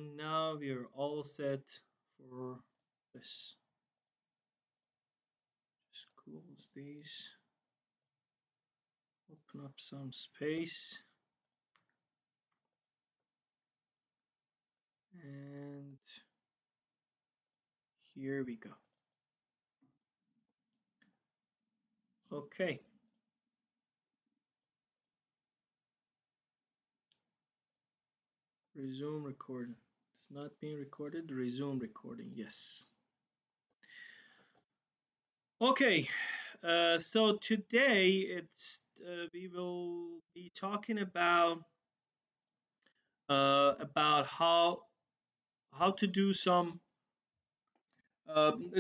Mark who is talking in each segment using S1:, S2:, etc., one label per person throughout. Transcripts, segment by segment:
S1: And now we are all set for this. Just close these, open up some space, and here we go. Okay. Resume recording. It's not being recorded. Resume recording. Yes. Okay. So today we will be talking about how to do some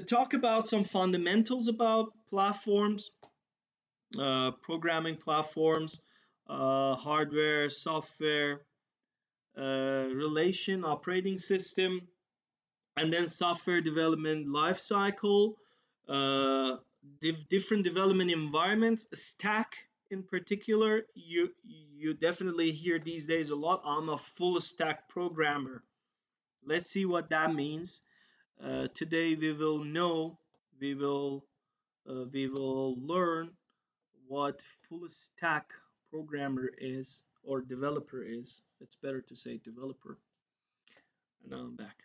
S1: talk about some fundamentals about platforms, programming platforms, hardware, software, relation, operating system, and then software development life cycle, different development environments, stack in particular. You definitely hear these days a lot. I'm a full stack programmer. Let's see what that means. Today we will learn what full stack programmer is, or developer is. It's better to say developer. And now I'm back.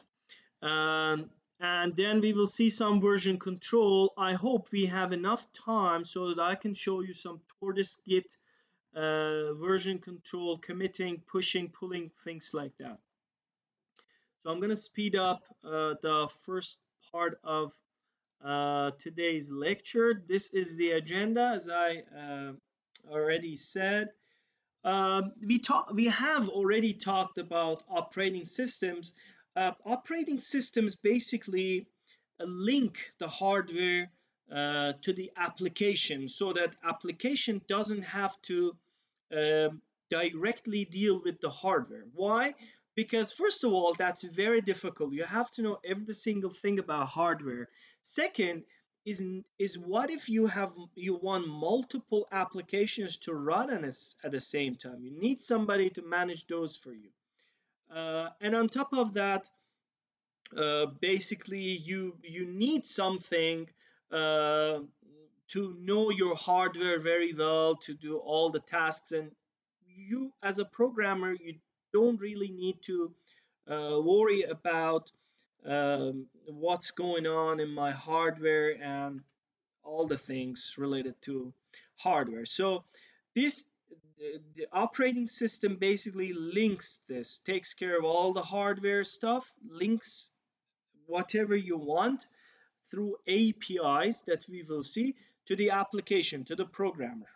S1: And then we will see some version control. I hope we have enough time so that I can show you some tortoise git version control, committing, pushing, pulling, things like that. So I'm going to speed up the first part of today's lecture. This is the agenda, as I already said. We have already talked about operating systems. Operating systems basically link the hardware to the application, so that application doesn't have to directly deal with the hardware. Why? Because first of all, that's very difficult. You have to know every single thing about hardware. Second is what if you want multiple applications to run at the same time? You need somebody to manage those for you. And on top of that, basically you need something to know your hardware very well, to do all the tasks. And you, as a programmer, you don't really need to worry about what's going on in my hardware and all the things related to hardware. So this the operating system basically links this, takes care of all the hardware stuff, links whatever you want through APIs that we will see to the application, to the programmer.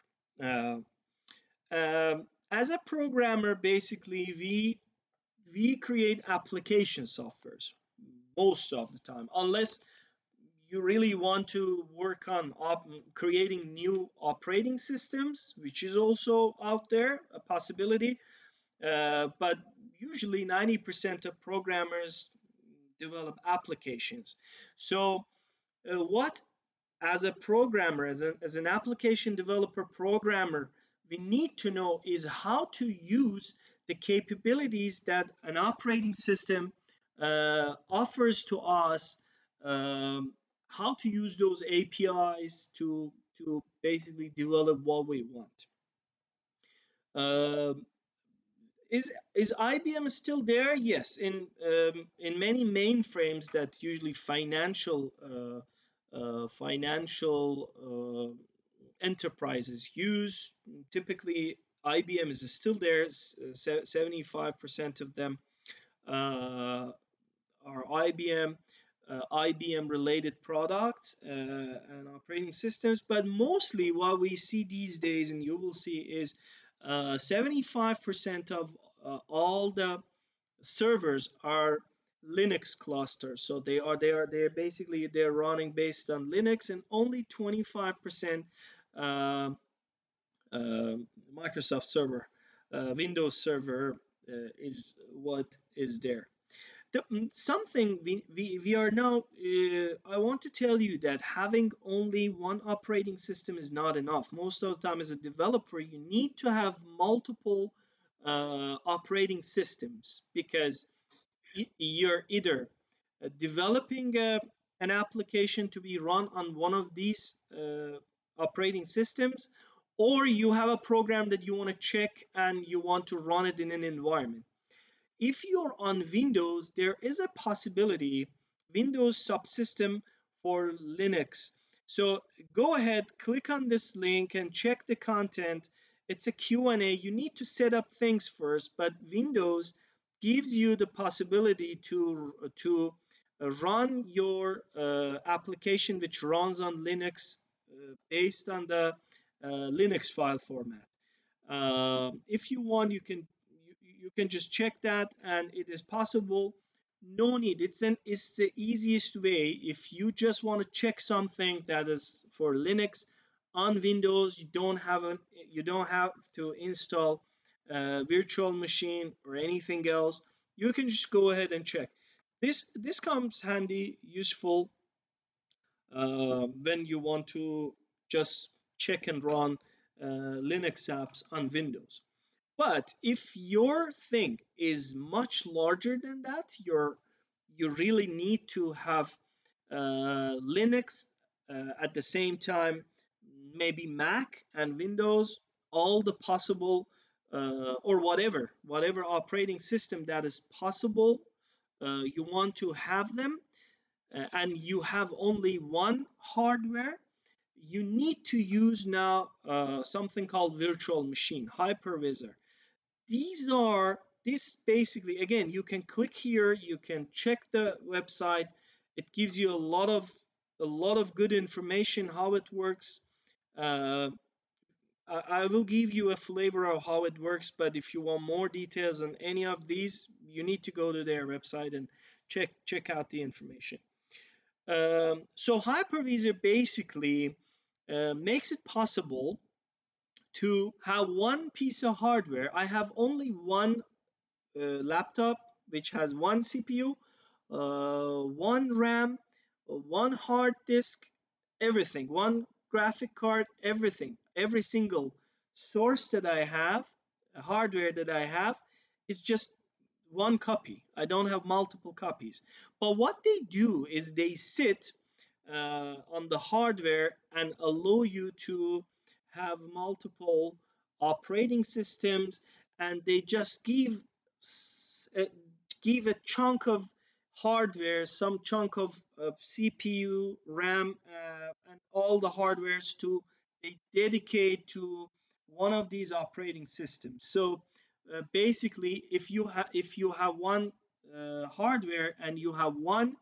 S1: As a programmer, basically we create application softwares most of the time, unless you really want to work on creating new operating systems, which is also out there, a possibility. But usually 90% of programmers develop applications. So what, as a programmer, as an application developer programmer, we need to know is how to use the capabilities that an operating system offers to us, how to use those APIs to basically develop what we want. Is IBM still there? Yes, in many mainframes that usually financial enterprises use. Typically, IBM is still there. 75% of them are IBM related products and operating systems. But mostly what we see these days, and you will see, is 75% of all the servers are Linux clusters. So they're basically they're running based on Linux, and only 25% Microsoft Server, Windows Server is what is there. Something we are now, I want to tell you that having only one operating system is not enough. Most of the time, as a developer, you need to have multiple operating systems, because you're either developing an application to be run on one of these operating systems, or you have a program that you want to check and you want to run it in an environment. If you're on Windows, there is a possibility Windows subsystem for Linux. So go ahead, click on this link and check the content. It's a Q&A. You need to set up things first, but Windows gives you the possibility to run your application which runs on Linux based on the Linux file format. If you want, you can just check that, and it is possible. No need. It's the easiest way. If you just want to check something that is for Linux on Windows, you don't have to install a virtual machine or anything else. You can just go ahead and check. This comes handy, useful when you want to just check and run Linux apps on Windows. But if your thing is much larger than that, you really need to have Linux at the same time, maybe Mac and Windows, all the possible or whatever operating system that is possible. You want to have them, and you have only one hardware. You need to use now something called virtual machine, hypervisor. This basically, again, you can click here, you can check the website. It gives you a lot of good information how it works. uh, I will give you a flavor of how it works, but if you want more details on any of these, you need to go to their website and check out the information. So hypervisor basically makes it possible to have one piece of hardware. I have only one laptop which has one CPU, one RAM, one hard disk, everything, one graphic card, everything, every single source that I have, hardware that I have, is just one copy. I don't have multiple copies. But what they do is they sit on the hardware and allow you to have multiple operating systems, and they just give a chunk of hardware, some chunk of CPU, RAM, and all the hardwares to they dedicate to one of these operating systems. So basically, if you have one hardware and you have one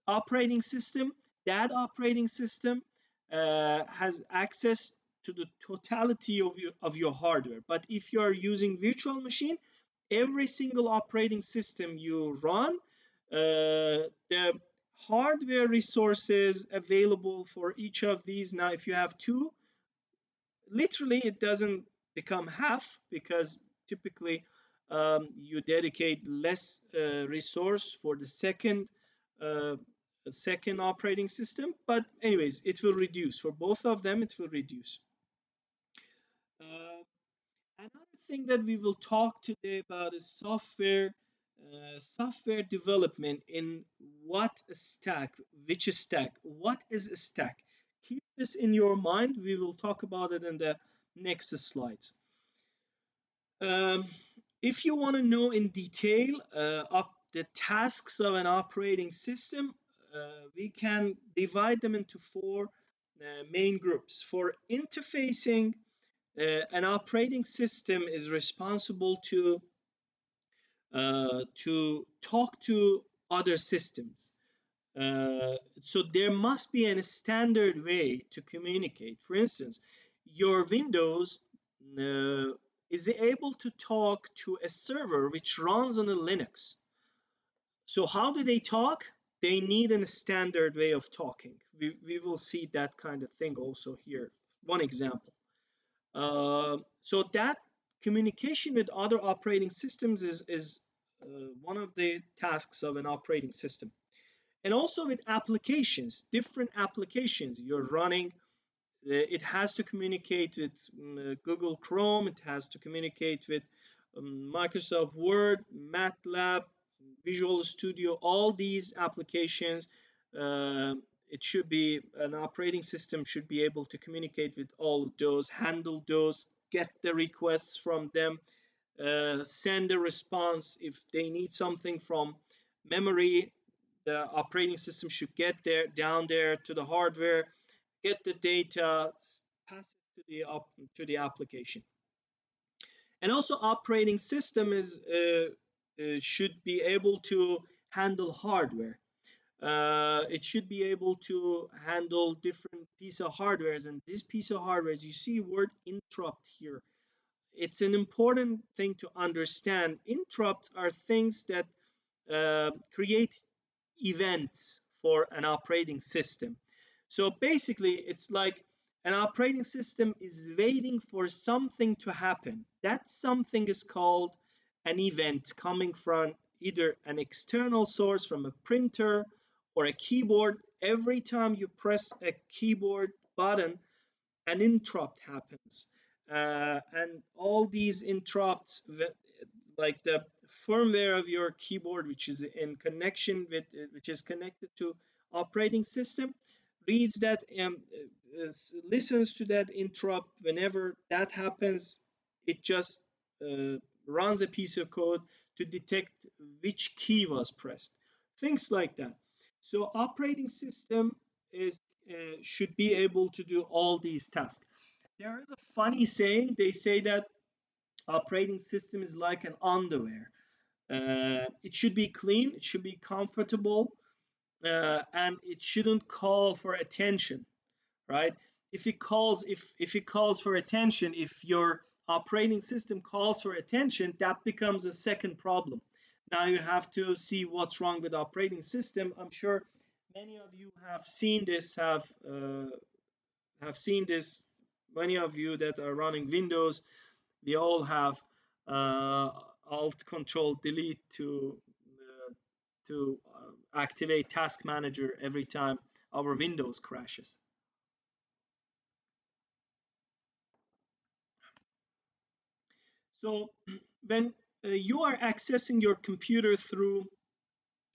S1: operating system, that operating system has access to the totality of your hardware. But if you are using virtual machine, every single operating system you run, the hardware resources available for each of these. Now, if you have two, literally it doesn't become half, because typically you dedicate less resource for the uh, second operating system. But anyways, it will reduce for both of them. It will reduce. uh, Another thing that we will talk today about is software development in what a stack, which is stack, what is a stack. Keep this in your mind. We will talk about it in the next slides. Um, if you want to know in detail the tasks of an operating system, we can divide them into four main groups. For interfacing, an operating system is responsible to talk to other systems. So there must be a standard way to communicate. For instance, your Windows uh, is able to talk to a server which runs on a Linux. So how do they talk? They need a standard way of talking. We will see that kind of thing also here. One example. So that communication with other operating systems is one of the tasks of an operating system. And also with applications, different applications you're running, it has to communicate with Google Chrome, it has to communicate with Microsoft Word, MATLAB, Visual Studio, all these applications, it should be an operating system should be able to communicate with all of those, handle those, get the requests from them, send a response if they need something from memory. The operating system should get there, down there to the hardware, get the data, pass it to the application. And also, operating system is should be able to handle hardware. It should be able to handle different piece of hardwares, and this piece of hardware, you see word interrupt here. It's an important thing to understand. Interrupts are things that create events for an operating system. So basically, it's like an operating system is waiting for something to happen. That something is called an event coming from either an external source from a printer or a keyboard. Every time you press a keyboard button, an interrupt happens. And all these interrupts, like the firmware of your keyboard, which is in connection with, which is connected to operating system, reads that, listens to that interrupt. Whenever that happens, it just runs a piece of code to detect which key was pressed, things like that. So operating system is should be able to do all these tasks. There is a funny saying. They say that operating system is like an underwear. It should be clean, it should be comfortable, and it shouldn't call for attention, right? If it calls for attention, if your operating system calls for attention, that becomes a second problem. Now you have to see what's wrong with operating system. I'm sure many of you have seen this, have seen this. Many of you that are running Windows, we all have Alt Control Delete to activate Task Manager every time our Windows crashes. So when you are accessing your computer through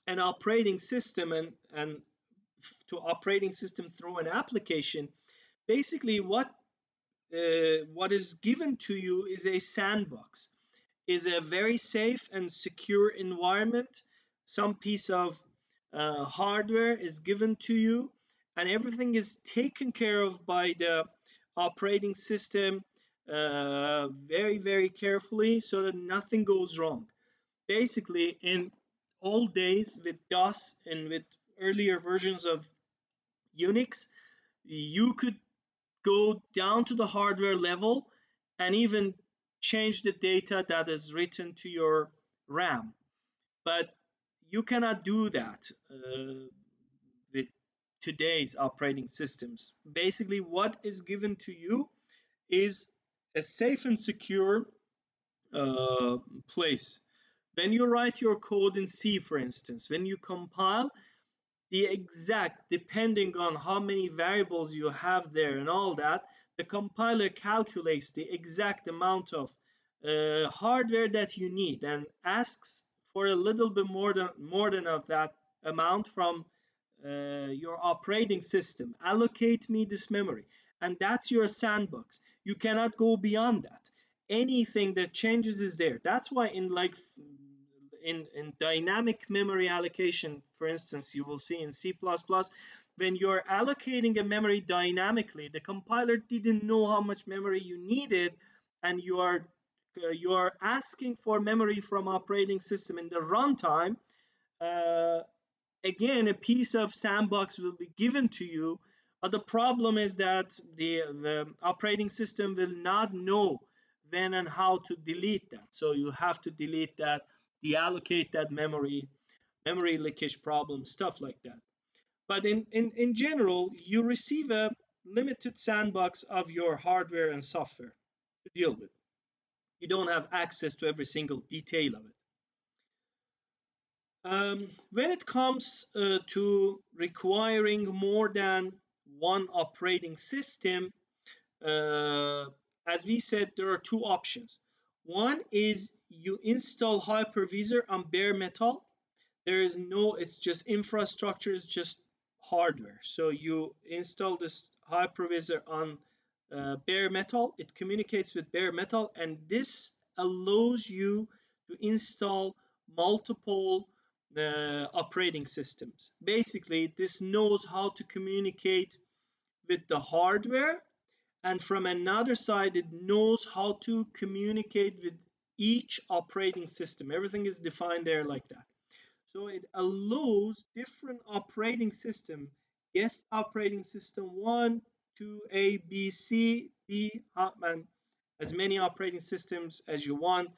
S1: an operating system and to operating system through an application, basically what is given to you is a sandbox, is a very safe and secure environment. Some piece of hardware is given to you, and everything is taken care of by the operating system very, very carefully so that nothing goes wrong. Basically, in old days with DOS and with earlier versions of Unix, you could go down to the hardware level and even change the data that is written to your RAM. But you cannot do that with today's operating systems. Basically, what is given to you is a safe and secure uh, place. When you write your code in C, for instance, when you compile, the exact, depending on how many variables you have there and all that, the compiler calculates the exact amount of hardware that you need and asks for a little bit more than of that amount from your operating system. Allocate me this memory, and that's your sandbox. You cannot go beyond that. Anything that changes is there. That's why in dynamic memory allocation, for instance, you will see in C++, when you're allocating a memory dynamically, the compiler didn't know how much memory you needed, and you are asking for memory from operating system in the runtime. uh, Again, a piece of sandbox will be given to you, but the problem is that the operating system will not know when and how to delete that. So you have to delete that, deallocate that memory leakage problem, stuff like that. But in general, you receive a limited sandbox of your hardware and software to deal with. You don't have access to every single detail of it. When it comes to requiring more than one operating system, uh, as we said, there are two options. One is you install hypervisor on bare metal. There is no, it's just infrastructure, it's just hardware. So you install this hypervisor on bare metal, it communicates with bare metal, and this allows you to install multiple operating systems. Basically, this knows how to communicate with the hardware, and from another side, it knows how to communicate with each operating system. Everything is defined there like that. So it allows different operating system, guest operating system 1, 2, A, B, C, D, and as many operating systems as you want,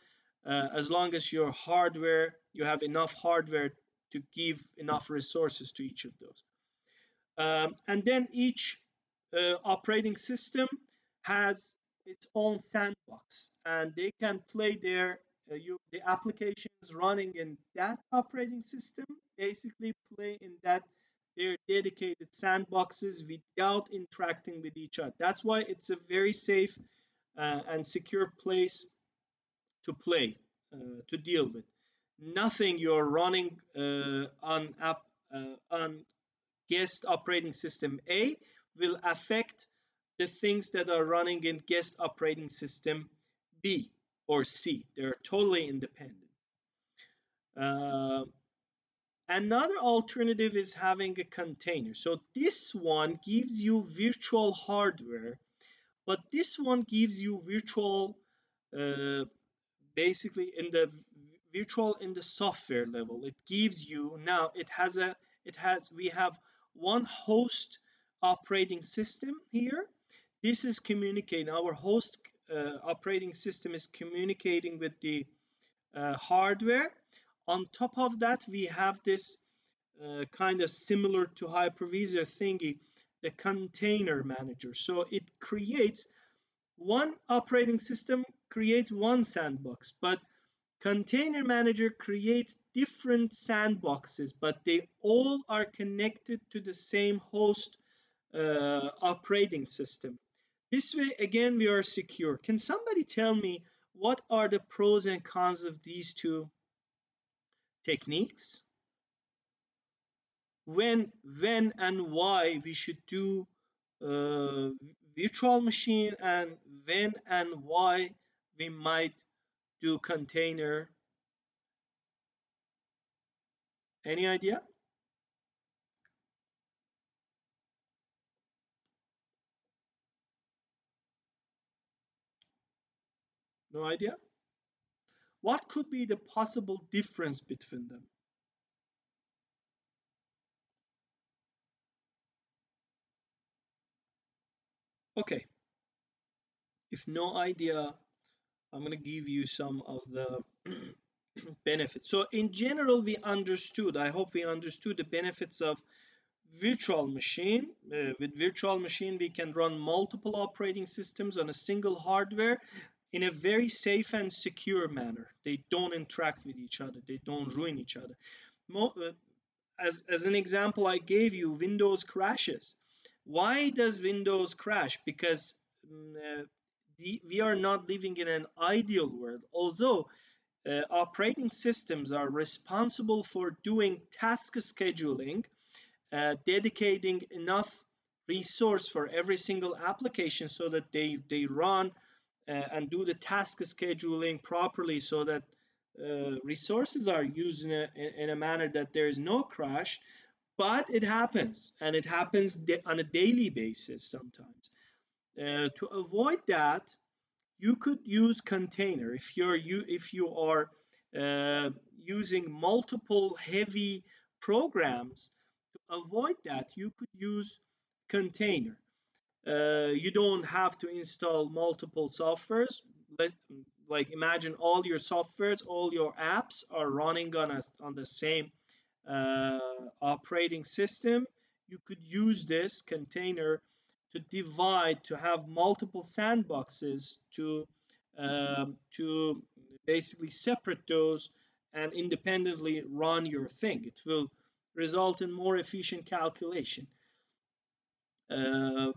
S1: as long as your hardware, you have enough hardware to give enough resources to each of those. And then each operating system has its own sandbox, and they can play the applications running in that operating system basically play in that their dedicated sandboxes without interacting with each other. That's why it's a very safe and secure place to play, to deal with. Nothing you're running on guest operating system A will affect the things that are running in guest operating system B or C. They're totally independent. Uh, Another alternative is having a container. So this one gives you virtual hardware, but this one gives you virtual, uh, basically in the virtual in the software level. It gives you, now we have one host operating system here. This is communicating, our host operating system is communicating with the hardware. On top of that, we have this kind of similar to hypervisor thingy, the container manager. So it creates one operating system, creates one sandbox, but container manager creates different sandboxes, but they all are connected to the same host operating system. This way, again, we are secure. Can somebody tell me what are the pros and cons of these two techniques? When and why we should do uh, virtual machine, and when and why we might do container. Any idea? No idea? What could be the possible difference between them? Okay, if no idea, I'm going to give you some of the benefits. So in general, we understood, I hope we understood the benefits of virtual machine. With virtual machine, we can run multiple operating systems on a single hardware in a very safe and secure manner. They don't interact with each other. They don't ruin each other. As an example I gave you, Windows crashes. Why does Windows crash? Because we are not living in an ideal world. Although operating systems are responsible for doing task scheduling, dedicating enough resource for every single application so that they run and do the task scheduling properly, so that resources are used in a manner that there is no crash. But it happens, and it happens on a daily basis sometimes. To avoid that, you could use container. If you are using multiple heavy programs, to avoid that, you could use container. You don't have to install multiple softwares. Let, like, imagine all your softwares, all your apps are running on the same uh, operating system. You could use this container to divide, to have multiple sandboxes, to basically separate those and independently run your thing. It will result in more efficient calculation. Uh,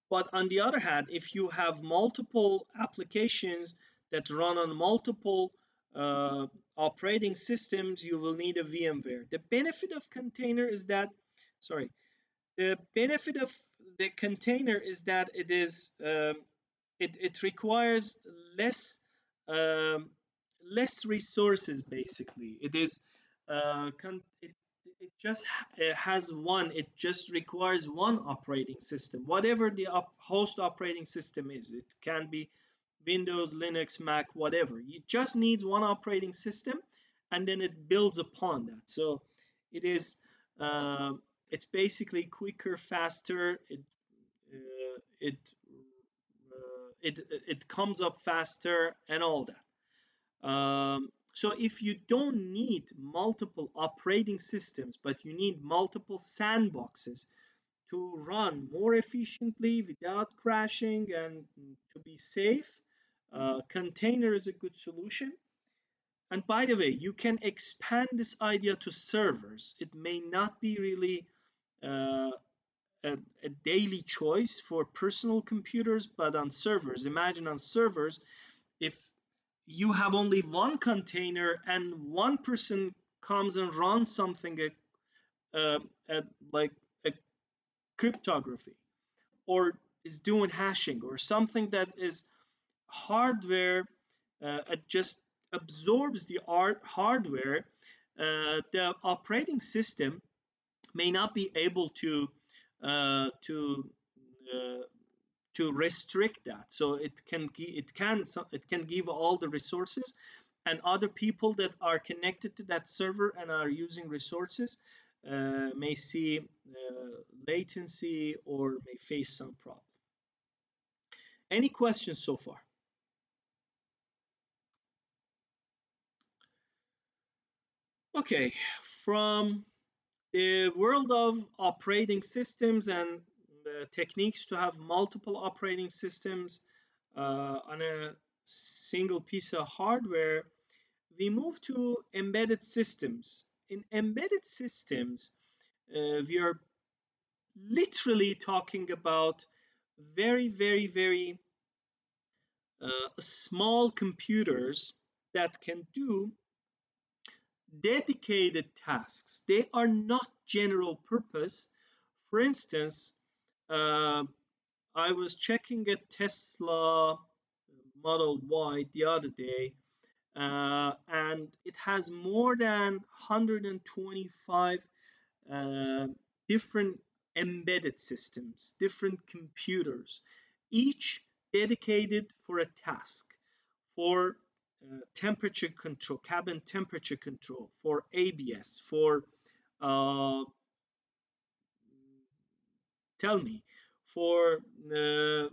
S1: but on the other hand, if you have multiple applications that run on multiple operating systems, you will need a VMware. The benefit of container is that, sorry, the benefit of the container is that it requires less um, less resources. Basically, it is it just has one. It just requires one operating system, whatever the host operating system is. It can be Windows, Linux, Mac, whatever. It just needs one operating system, and then it builds upon that. So it is uh, it's basically quicker, faster. Uh, it it comes up faster and all that. So if you don't need multiple operating systems, but you need multiple sandboxes to run more efficiently without crashing and to be safe, container is a good solution. And by the way, you can expand this idea to servers. It may not be really uh, a daily choice for personal computers, but on servers, imagine on servers, if you have only one container and one person comes and runs something uh, like a cryptography, or is doing hashing, or something that is hardware, it just absorbs the hardware, the operating system may not be able uh, to uh, to restrict that. So it can give all the resources, and other people that are connected to that server and are using resources may see latency or may face some problem. Any questions so far? Okay, from the world of operating systems and the techniques to have multiple operating systems on a single piece of hardware, we move to embedded systems. In embedded systems, we are literally talking about very small computers that can do dedicated tasks. They are not general purpose. For instance, uh, I was checking a Tesla Model Y the other day, and it has more than 125 uh, different embedded systems, different computers, each dedicated for a task, for temperature control, cabin temperature control, for ABS, for uh, tell me, for uh,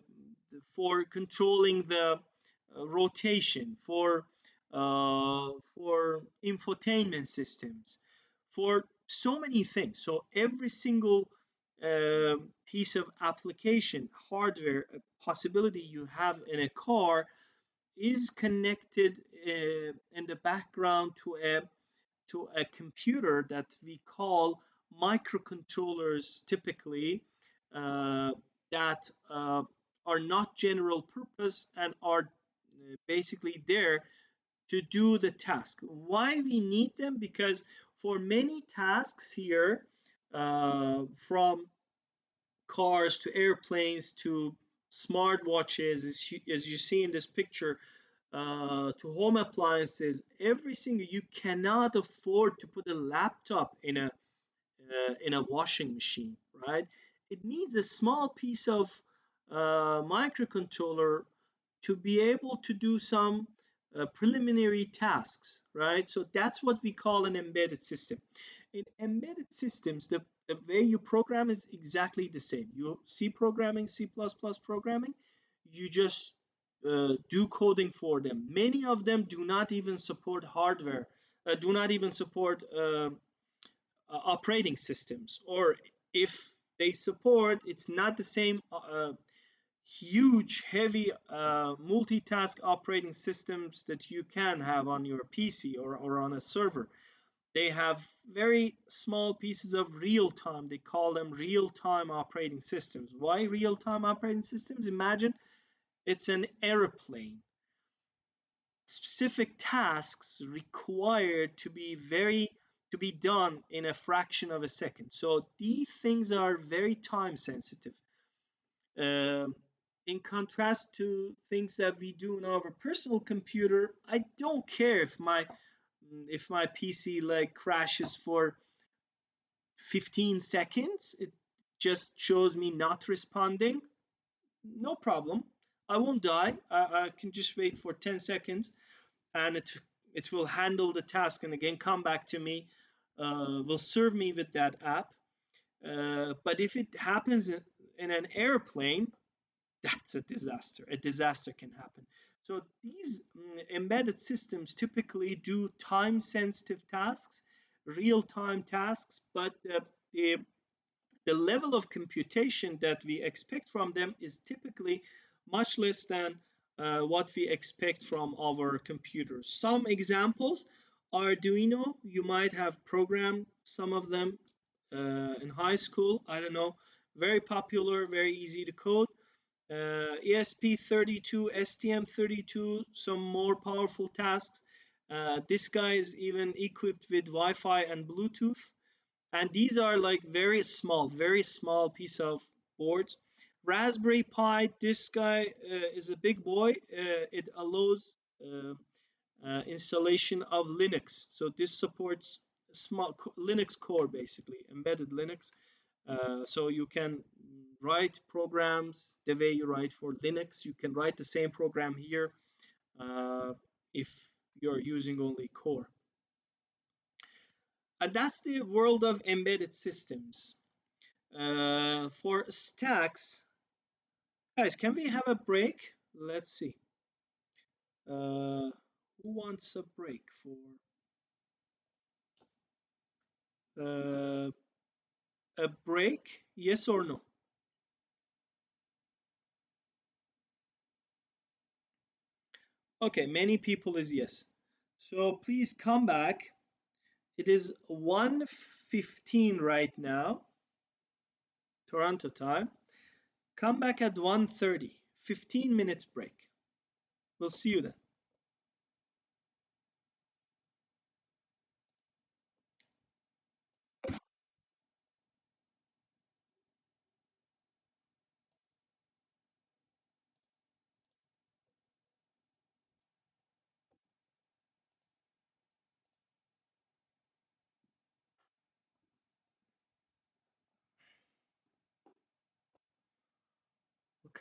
S1: for controlling the rotation, for infotainment systems, for so many things. So every single piece of application, hardware, possibility you have in a car is connected in the background to a computer that we call microcontrollers, typically, uh, that are not general purpose and are basically there to do the task. Why we need them? Because for many tasks here, from cars to airplanes to smartwatches, as you see in this picture, to home appliances, every single, you cannot afford to put a laptop in a washing machine, right? It needs a small piece of microcontroller to be able to do some preliminary tasks, right? So that's what we call an embedded system. In embedded systems, the way you program is exactly the same. You C programming, C++ programming, you just do coding for them. Many of them do not even support hardware, do not even support operating systems, or if they support, it's not the same huge, heavy multitask operating systems that you can have on your PC or on a server. They have very small pieces of real time. They call them real time operating systems. Why real time operating systems? Imagine it's an airplane. specific tasks required to be done in a fraction of a second. So these things are very time sensitive. Um, in contrast to things that we do in our personal computer, I don't care if my PC like crashes for 15 seconds. It just shows me not responding. No problem. I won't die. I can just wait for 10 seconds, and it will handle the task and again come back to me. Will serve me with that app. But if it happens in an airplane, that's a disaster. A disaster can happen. So these embedded systems typically do time sensitive tasks, real time tasks, but the level of computation that we expect from them is typically much less than what we expect from our computers. Some examples: Arduino, you might have programmed some of them in high school. I don't know, very popular, very easy to code. ESP32, STM32, some more powerful tasks. This guy is even equipped with Wi-Fi and Bluetooth, and these are like very small piece of boards. Raspberry Pi, this guy is a big boy. It allows installation of Linux, so this supports small Linux core, basically embedded Linux. So you can write programs the way you write for Linux. You can write the same program here if you're using only core. And that's the world of embedded systems. For stacks, guys, can we have a break? Let's see. Who wants a break for uh, a break? Yes or no? Okay, many people is yes. So please come back. It is 1:15 right now, Toronto time. Come back at 1:30. 15 minutes break. We'll see you then.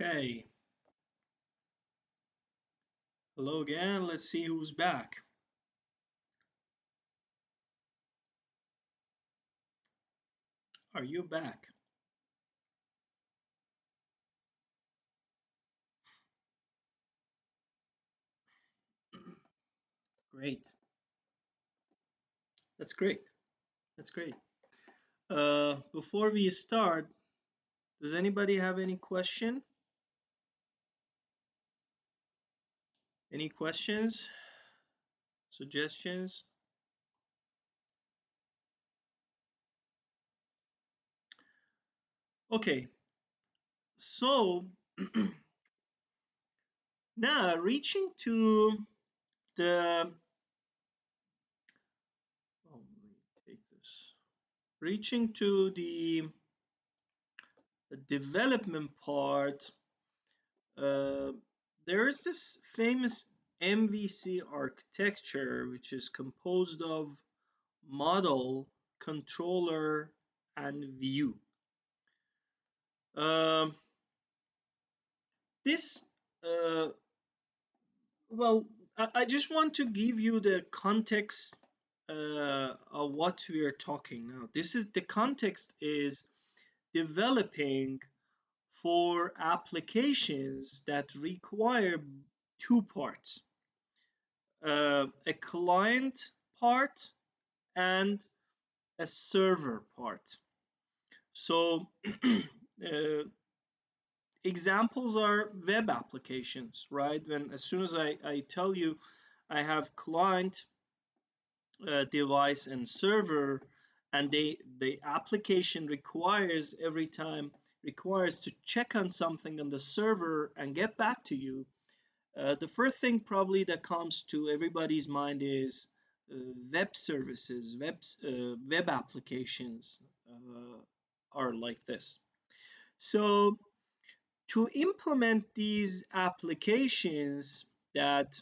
S1: Okay. Hello again. Let's see who's back. Are you back? Great. That's great. That's great. Before we start, does anybody have any question? Any questions? Suggestions? Okay. So now reaching to the let me take this. Reaching to the development part, uh, there is this famous MVC architecture, which is composed of model, controller, and view. Um, this, uh, well, I just want to give you the context of what we are talking now. This is the context is developing for applications that require two parts, a client part and a server part. So examples are web applications, right? When as soon as I tell you I have client device and server, and the application requires every time requires to check on something on the server and get back to you, The first thing probably that comes to everybody's mind is web services, web applications are like this. So to implement these applications that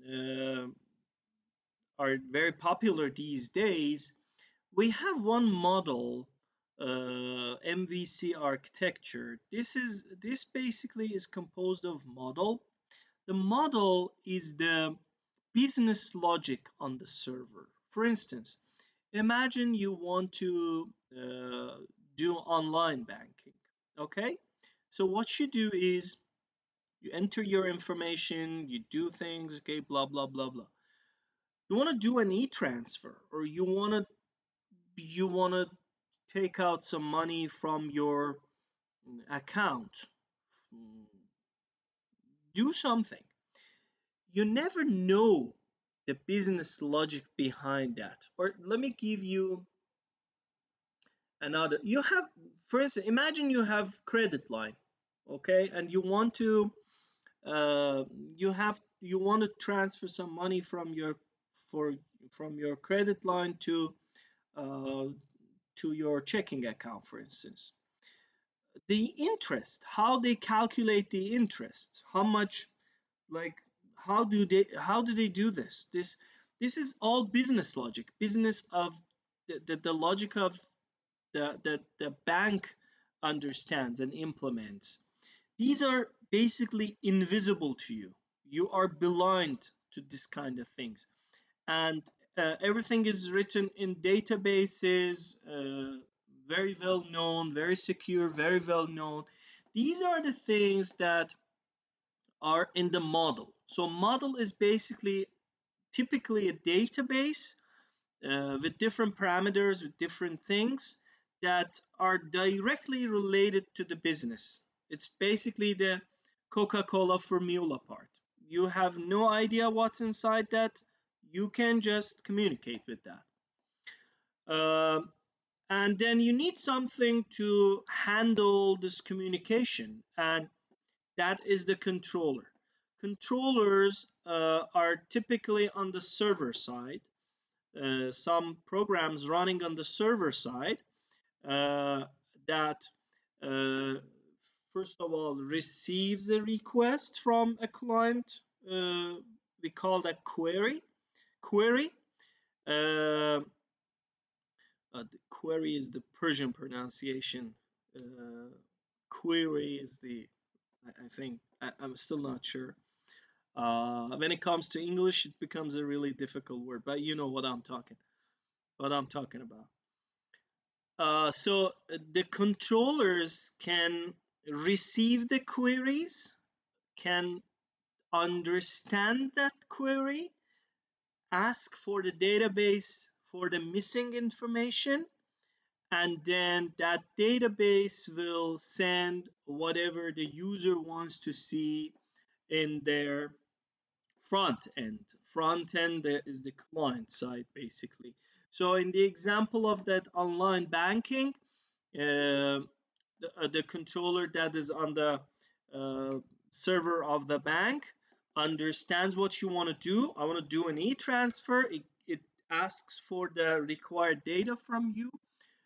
S1: uh, are very popular these days, we have one model, MVC architecture. This basically is composed of model. The model is the business logic on the server. For instance, imagine you want to do online banking. Okay, so what you do is you enter your information, you do things, okay, blah blah blah blah. You want to do an e-transfer, or you want to take out some money from your account. Mm, do something. You never know the business logic behind that. Or let me give you another. You have, for instance, imagine you have credit line, okay, and uh, you want to transfer some money for from your credit line uh, to your checking account, for instance. The interest, how they calculate the interest, how much, like, how do they do this is all business logic, business of the logic of the bank understands and implements. These are basically invisible to you. You are blind to this kind of things, and everything is written in databases, very well known, very secure, very well known. These are the things that are in the model. So model is basically typically a database with different parameters, with different things that are directly related to the business. It's basically the Coca-Cola formula part. You have no idea what's inside that. You can just communicate with that. Um and then you need something to handle this communication, and that is the controller. Controllers are typically on the server side. Some programs running on the server side uh, that uh, first of all receives a request from a client. We call that query. uh, the query is the Persian pronunciation. uh, Query is the, I think, I'm still not sure. When it comes to English, it becomes a really difficult word, but you know what I'm talking about. So the controllers can receive the queries, can understand that query, ask for the database for the missing information, and then that database will send whatever the user wants to see in their front end is the client side, basically. So in the example of that online banking, the controller that is on the uh, server of the bank understands what you want to do. I want to do an e-transfer. It asks for the required data from you.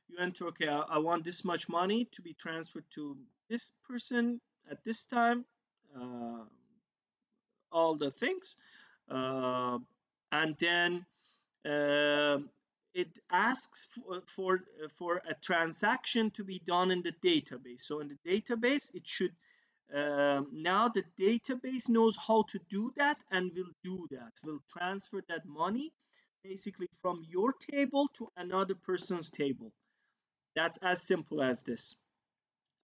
S1: You enter, okay, I want this much money to be transferred to this person at this time. uh, all the things, uh, and then um it asks for a transaction to be done in the database. So in the database, it should, now the database knows how to do that and will do that. Will transfer that money basically from your table to another person's table. That's as simple as this.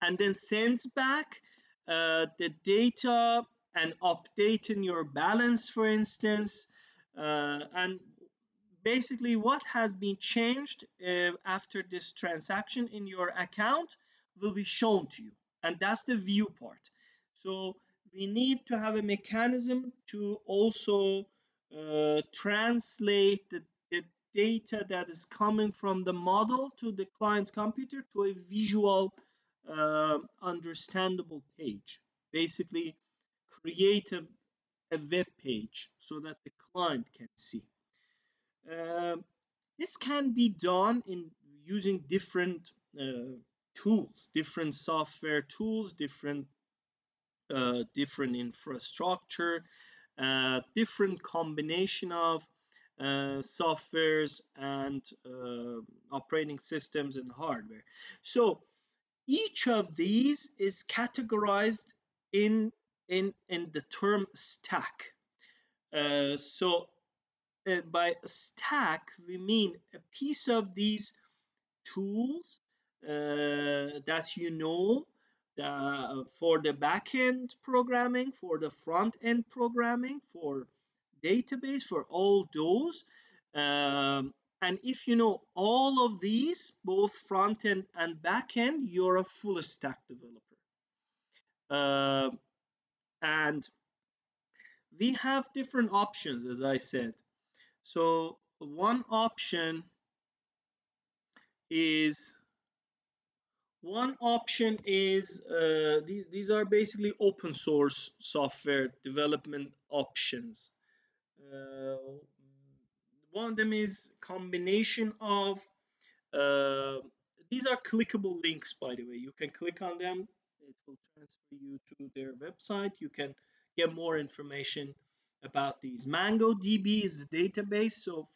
S1: And then sends back the data and update in your balance, for instance, and basically what has been changed after this transaction in your account will be shown to you, and that's the view part. So we need to have a mechanism to also translate the data that is coming from the model to the client's computer to a visual, understandable page. Basically create a web page so that the client can see. Um, this can be done in using different tools, different software tools, different infrastructure, different combination of softwares and operating systems and hardware. So each of these is categorized in in the term stack. So by stack, we mean a piece of these tools that you know for the backend programming, for the front end programming, for database, for all those. Um, and if you know all of these, both front end and back end, you're a full stack developer. And we have different options, as I said. So is one option is these are basically open source software development options. Uh, one of them is combination of uh, these are clickable links, by the way. You can click on them. It will transfer you to their website. You can get more information about these. MongoDB is the database. So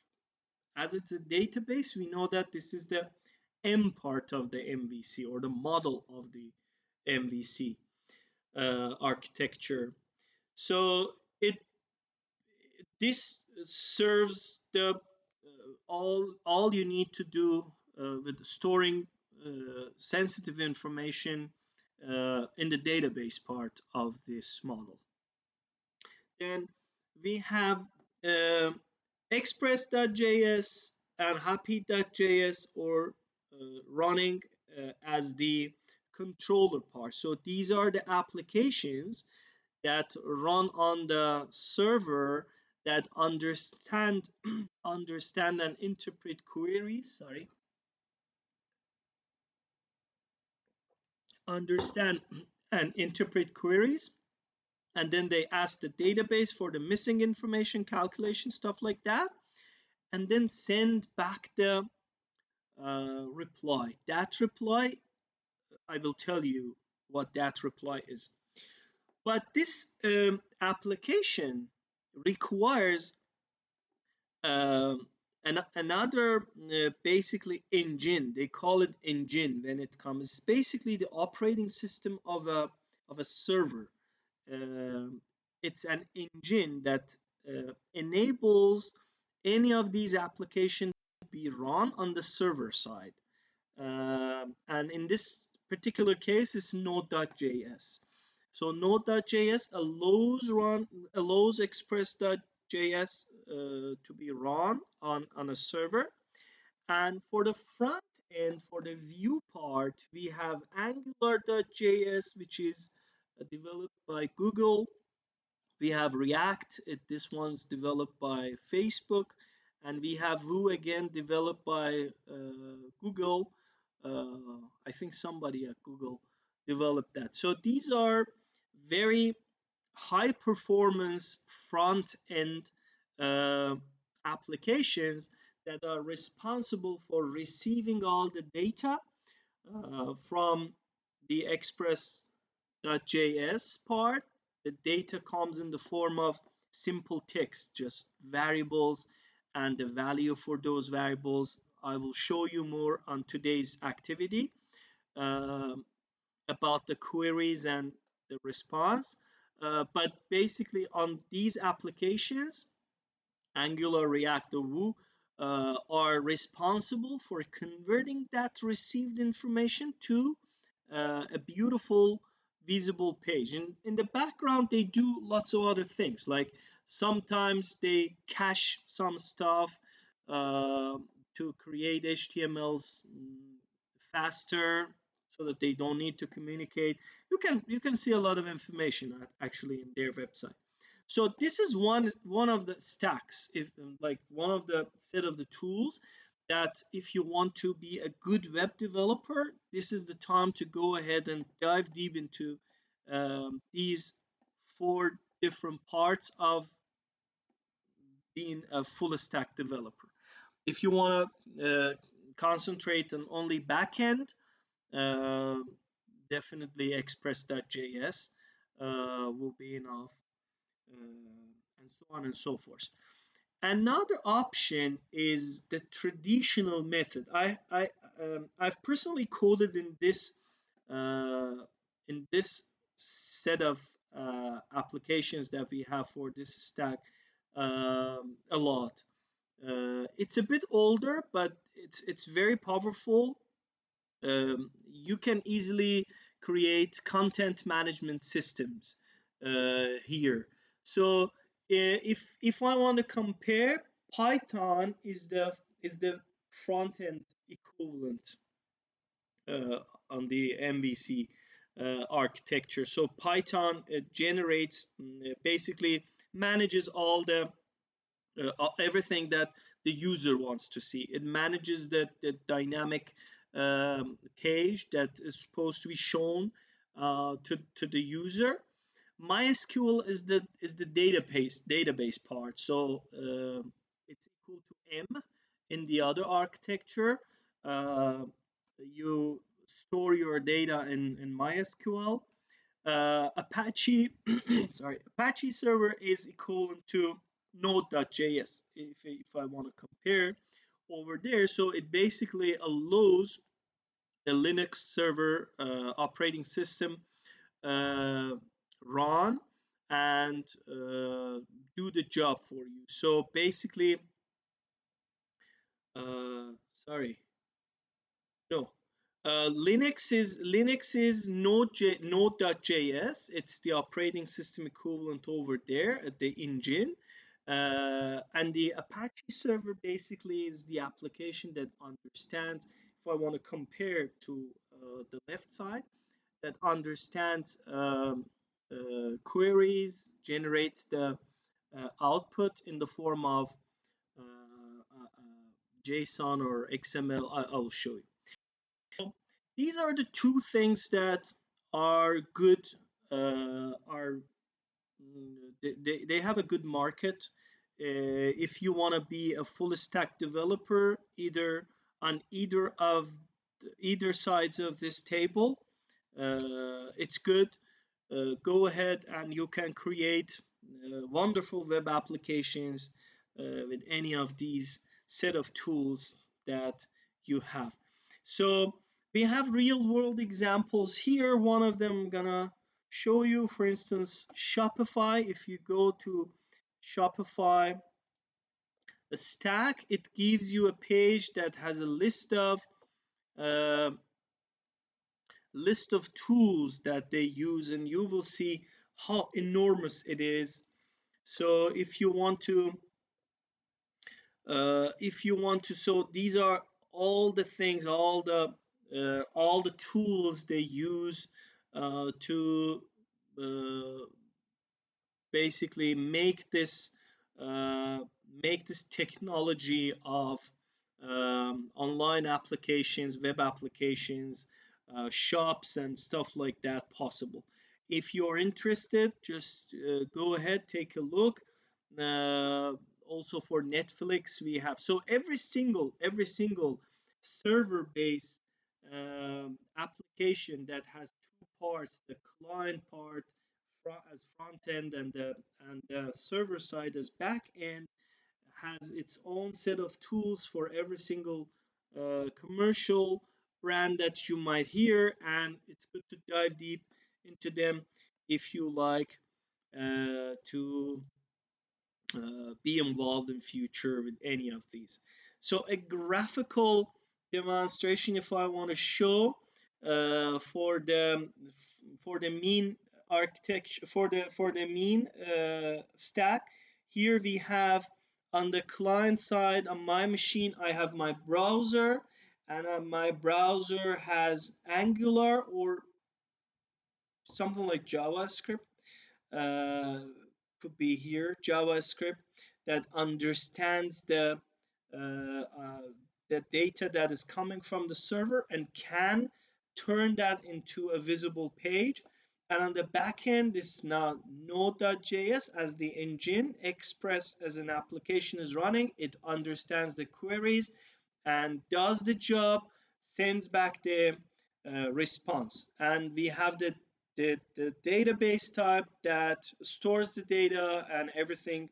S1: as it's a database, we know that this is the M part of the MVC, or the model of the MVC architecture. So it this serves the all you need to do with storing sensitive information in the database part of this model. Then we have uh, express.js and happy.js, or running as the controller part. So these are the applications that run on the server that understand understand and interpret queries. Sorry, understand and interpret queries, and then they ask the database for the missing information, calculation, stuff like that, and then send back the reply. That reply, I will tell you what that reply is. But this application requires um, another basically engine. They call it engine when it comes. Basically, the operating system of a server. Um, it's an engine that enables any of these applications to be run on the server side. And in this particular case, it's Node.js. So Node.js allows Express.js to be run on a server. And for the front end, for the view part, we have Angular.js, which is developed by Google. We have React. This one's developed by Facebook. And we have Vue, again, developed by Google. I think somebody at Google developed that. So these are very high performance front end uh, applications that are responsible for receiving all the data from the express.js part. The data comes in the form of simple text, just variables and the value for those variables. I will show you more on today's activity about the queries and the response. But basically, on these applications, Angular, React, or Vue are responsible for converting that received information to a beautiful visible page. And in the background, they do lots of other things, like sometimes they cache some stuff uh, to create HTMLs faster so that they don't need to communicate. You can see a lot of information actually in their website. So this is one of the stacks, if like one of the set of the tools that if you want to be a good web developer, this is the time to go ahead and dive deep into these four different parts of being a full stack developer. If you want to concentrate on only backend, uh, definitely express.js will be enough, and so on and so forth. Another option is the traditional method. I've personally coded uh, in this set of applications that we have for this stack a lot. It's a bit older, but it's very powerful. You can easily create content management systems here. So if I want to compare, Python is the front end equivalent uh, on the MVC architecture. So Python generates basically manages all the everything that the user wants to see. It manages the dynamic page that is supposed to be shown to the user. MySQL is the database part, so it's equal to M in the other architecture. Uh, you store your data in MySQL. Apache server is equivalent to node.js if I want to compare over there. So it basically allows a Linux server operating system uh, run and do the job for you. So basically, sorry, no. Linux is Node.js. It's the operating system equivalent over there at the engine, and the Apache server basically is the application that understands. If I want to compare to the left side, that understands queries, generates the output in the form of JSON or XML. I'll show you. These are the two things that are good, are they have a good market. If you want to be a full stack developer, either on either sides of this table, it's good. Go ahead and you can create wonderful web applications with any of these set of tools that you have. So we have real world examples here. One of them I'm gonna show you, for instance, Shopify. If you go to Shopify a stack, it gives you a page that has a uh, list of tools that they use, and you will see how enormous it is. So if you want to, so these are all the things, all the tools they use to uh, basically uh, make this technology of online applications, web applications, shops, and stuff like that possible. If you're interested, just go ahead, take a look. Uh, Also for Netflix, we have, so every single server-based application that has two parts: the client part as front end and the server side as back end, has its own set of tools for every single commercial brand that you might hear, and it's good to dive deep into them if you like to be involved in future with any of these. So a graphical demonstration, if I want to show for the mean architecture, for the mean stack, here we have on the client side on my machine, I have my browser, and my browser has Angular or something like JavaScript, uh, could be here JavaScript, that understands the data that is coming from the server and can turn that into a visible page. And on the back end, this is now node.js as the engine. Express as an application is running. It understands the queries and does the job, sends back the response. And we have the database type that stores the data and everything,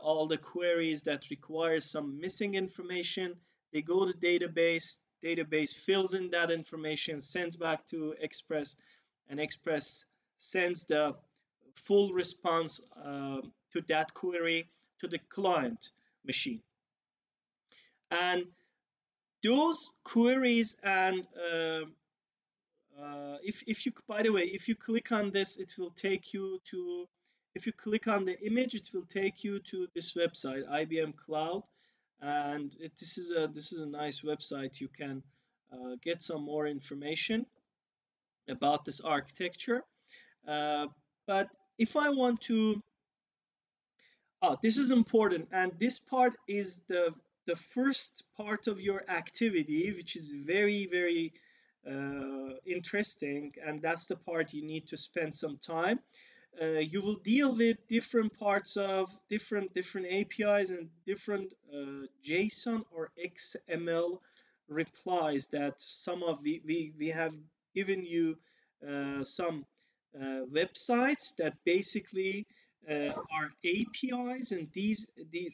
S1: all the queries that require some missing information. They go to database fills in that information, sends back to Express, and Express sends the full response to that query to the client machine. And those queries and if you, by the way, if you click on this, it will take you to, if you click on the image, it will take you to this website, IBM Cloud. And this is a nice website. You can get some more information about this architecture. uh, but if I want to, this is important, and this part is the first part of your activity, which is very interesting, and that's the part you need to spend some time. You will deal with different parts of different APIs and different JSON or XML replies that some of we have given you some websites that basically are APIs, and these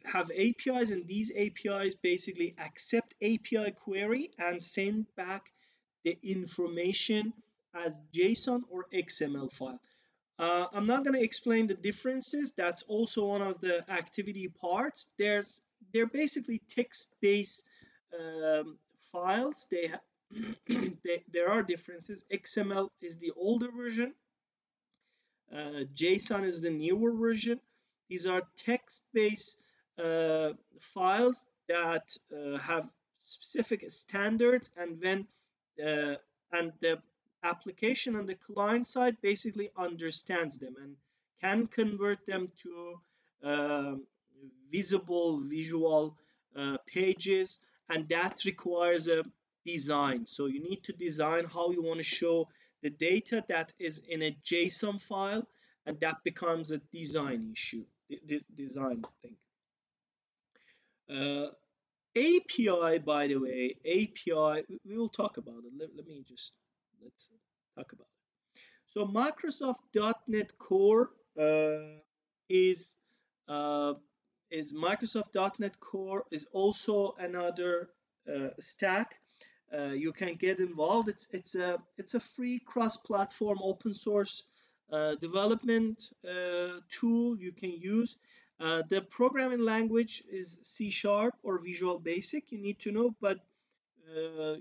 S1: have APIs, and these APIs basically accept API query and send back the information as JSON or XML file. I'm not going to explain the differences. That's also one of the activity parts. They're basically text-based files. There are differences. XML is the older version. JSON is the newer version. These are text-based files that have specific standards, and when and the application on the client side basically understands them and can convert them to visual pages, and that requires a design. So you need to design how you want to show the data that is in a JSON file, and that becomes a design issue, design thing. API, by the way, API, we will talk about it. Let's talk about it. So Microsoft.NET Core is uh, Microsoft.NET Core is also another stack. You can get involved. It's a free cross-platform open source development tool you can use. The programming language is C# or Visual Basic. You need to know, but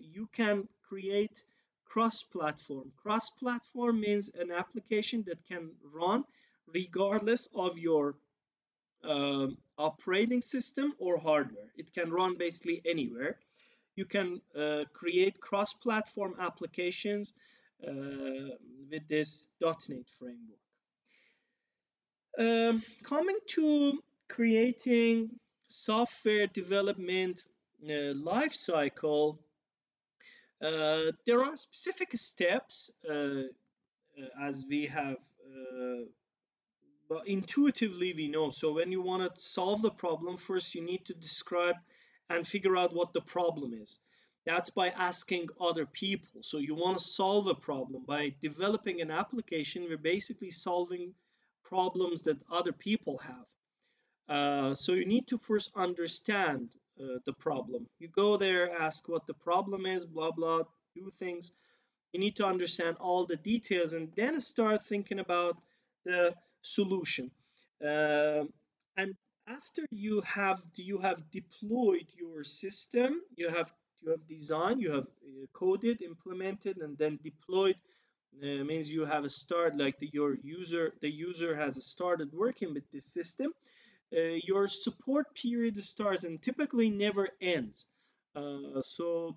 S1: you can create cross-platform. Cross-platform means an application that can run regardless of your operating system or hardware. It can run basically anywhere. You can create cross-platform applications with this .NET framework. Coming to creating software development life cycle, there are specific steps as we have but intuitively we know. So when you want to solve the problem, first you need to describe and figure out what the problem is. That's by asking other people. So you want to solve a problem by developing an application. We're basically solving problems that other people have. So you need to first understand the problem. You go there, ask what the problem is, blah blah, do things. You need to understand all the details and then start thinking about the solution. And after you have deployed your system, you have designed, you have coded, implemented, and then deployed. Means you have a start, like the user has started working with this system. Your support period starts and typically never ends. So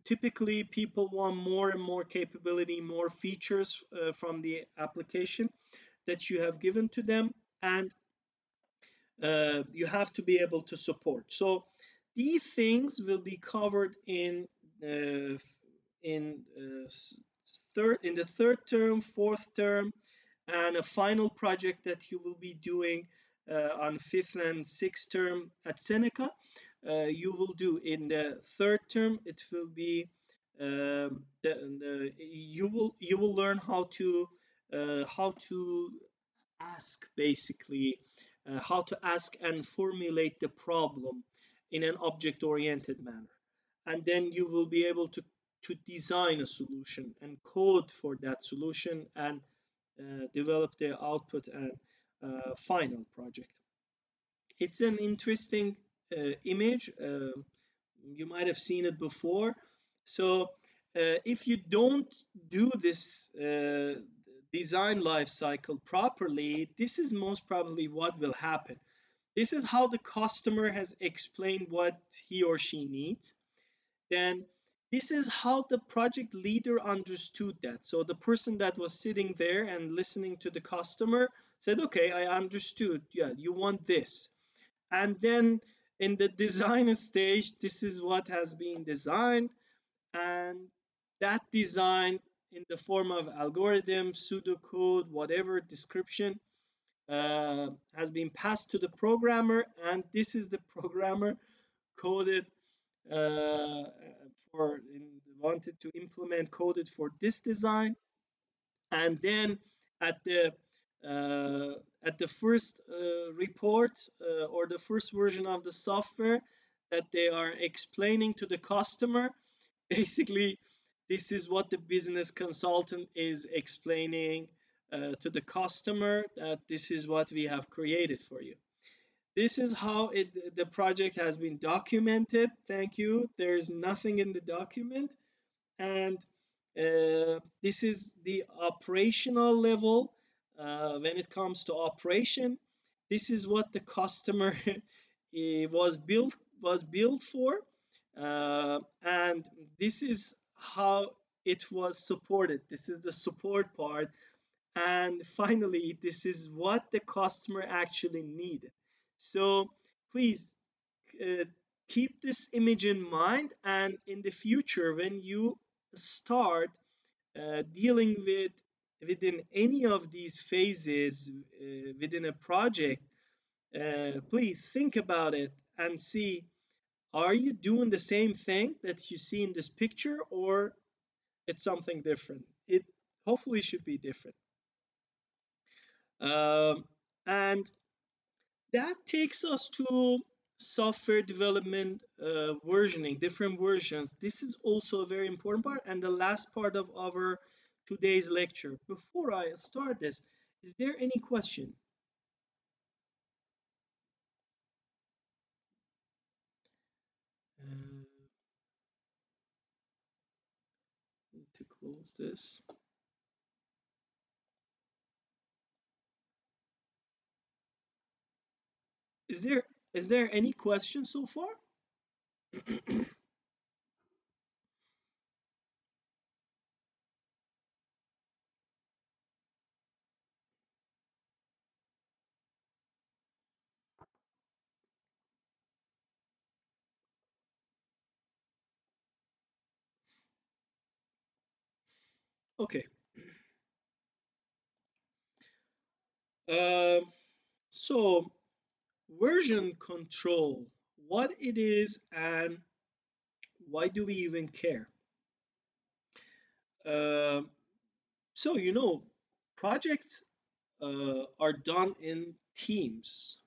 S1: typically people want more and more capability, more features from the application that you have given to them, and you have to be able to support. So these things will be covered in third term, fourth term, and a final project that you will be doing on fifth and sixth term at Seneca. You will do in the third term. It will be you will learn how to ask basically how to ask and formulate the problem in an object oriented manner, and then you will be able to design a solution and code for that solution and develop the output and final project. It's an interesting image. You might have seen it before. So if you don't do this design life cycle properly, this is most probably what will happen. This is how the customer has explained what he or she needs. Then this is how the project leader understood that. So the person that was sitting there and listening to the customer said, okay, I understood. Yeah, you want this. And then in the design stage, this is what has been designed. And that design in the form of algorithm, pseudocode, whatever description has been passed to the programmer. And this is the programmer coded wanted to implement coded for this design, and then at the first report or the first version of the software that they are explaining to the customer, basically this is what the business consultant is explaining to the customer, that this is what we have created for you. This is how the project has been documented. Thank you. There's nothing in the document. And this is the operational level. When it comes to operation, this is what the customer was built for. And this is how it was supported. This is the support part. And finally, this is what the customer actually needed. So please uh, keep this image in mind, and in the future when you start dealing within any of these phases within a project, please think about it and see, are you doing the same thing that you see in this picture, or it's something different? It hopefully should be different. And that takes us to software development versioning, different versions. This is also a very important part and the last part of our today's lecture. Before I start this, is there any question? Need to close this. Is there any question so far? Okay. Um, so version control, what it is and why do we even care? Um, so projects are done in teams.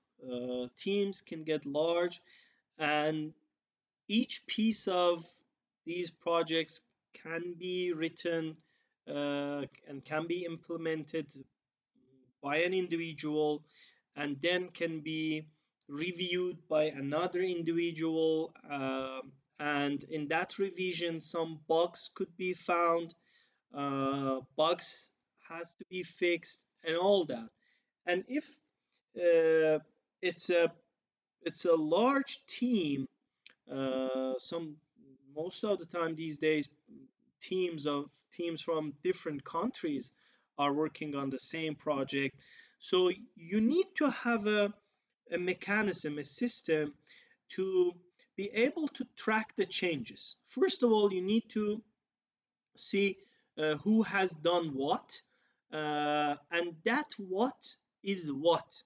S1: Teams can get large, and each piece of these projects can be written and can be implemented by an individual and then can be reviewed by another individual. And in that revision, some bugs could be found, bugs has to be fixed, and all that. And if uh, it's a large team, some most of the time these days teams from different countries are working on the same project. So you need to have a mechanism, a system to be able to track the changes. First of all, you need to see who has done what, and that what is what.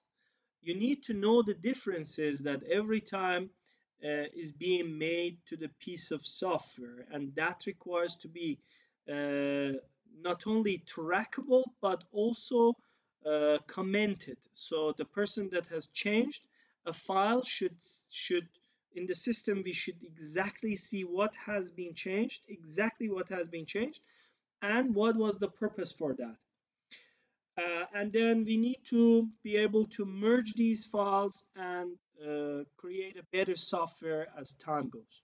S1: You need to know the differences that every time is being made to the piece of software, and that requires to be uh, not only trackable but also commented. So the person that has changed a file should in the system we should exactly see what has been changed, exactly what has been changed, and what was the purpose for that. And then we need to be able to merge these files and create a better software as time goes.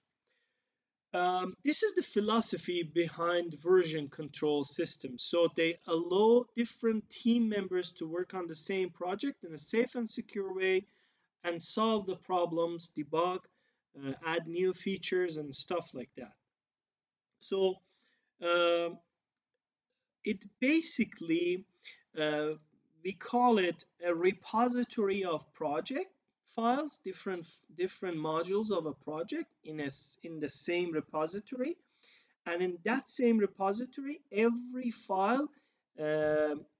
S1: This is the philosophy behind version control systems. So they allow different team members to work on the same project in a safe and secure way and solve the problems, debug, add new features, and stuff like that. So um it basically uh, we call it a repository of project files, different modules of a project in the same repository, and in that same repository every file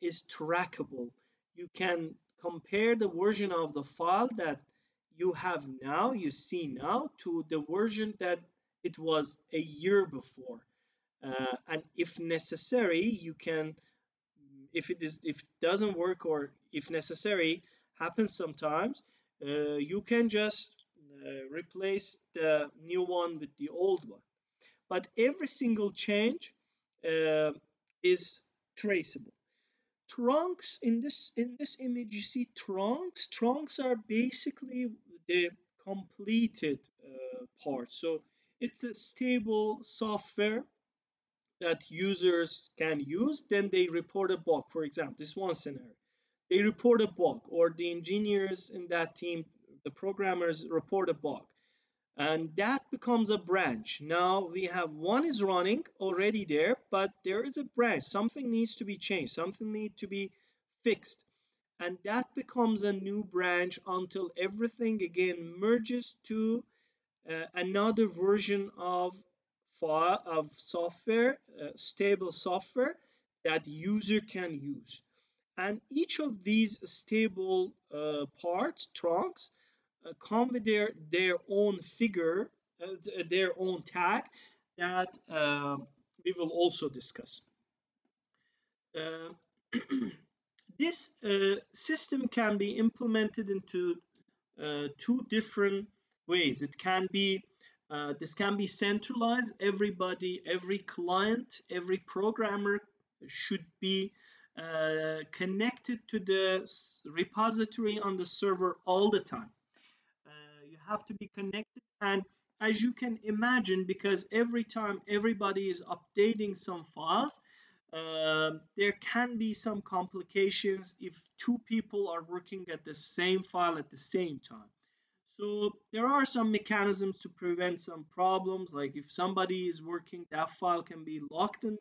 S1: is trackable. You can compare the version of the file that you see now to the version that it was a year before, and if necessary you can, if it doesn't work or if necessary happens sometimes, you can just replace the new one with the old one, but every single change uh, is traceable. Trunks, in this image you see trunks are basically the completed part. So it's a stable software that users can use. Then they report a bug. For example, this one scenario, they report a bug, or the engineers in that team, the programmers report a bug, and that becomes a branch. Now we have one is running already there, but there is a branch. Something needs to be changed, something needs to be fixed, and that becomes a new branch until everything again merges to another version of file of software, stable software that user can use. And each of these stable parts, trunks, come with their own figure, their own tag that we will also discuss. Uh, this system can be implemented into two different ways. It can be this can be centralized. Everybody, every client, every programmer should be connected to the repository on the server all the time. You have to be connected, and as you can imagine, because every time everybody is updating some files, there can be some complications if two people are working at the same file at the same time. So there are some mechanisms to prevent some problems, like if somebody is working, that file can be locked and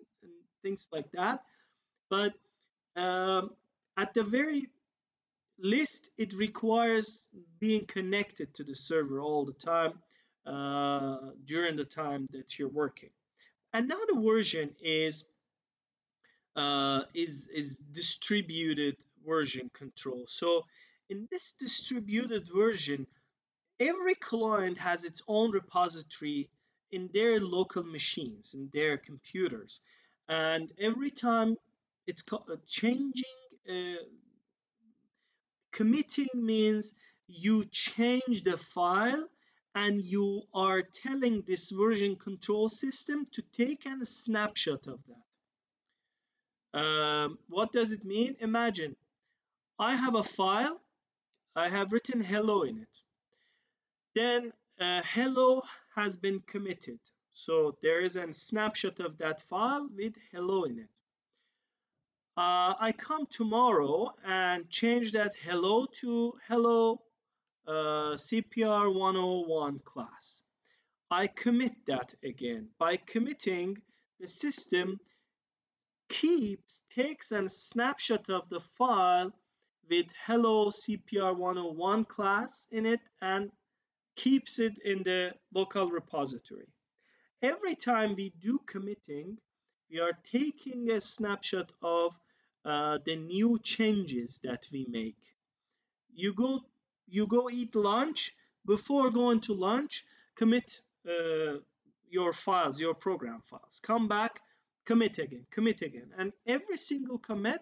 S1: things like that. But um, at the very least, it requires being connected to the server all the time during the time that you're working. Another version is distributed version control. So in this distributed version, every client has its own repository in their local machines, in their computers, and every time it's changing. Committing means you change the file and you are telling this version control system to take a snapshot of that. What does it mean? Imagine I have a file, I have written hello in it. Then hello has been committed. So there is a snapshot of that file with hello in it. I come tomorrow and change that hello to hello CPR 101 class. I commit that again. By committing, the system takes a snapshot of the file with hello CPR 101 class in it and keeps it in the local repository. Every time we do committing, We are taking a snapshot of the new changes that we make. You go you go eat lunch. Before going to lunch, commit your files, your program files. Come back, commit again, and every single commit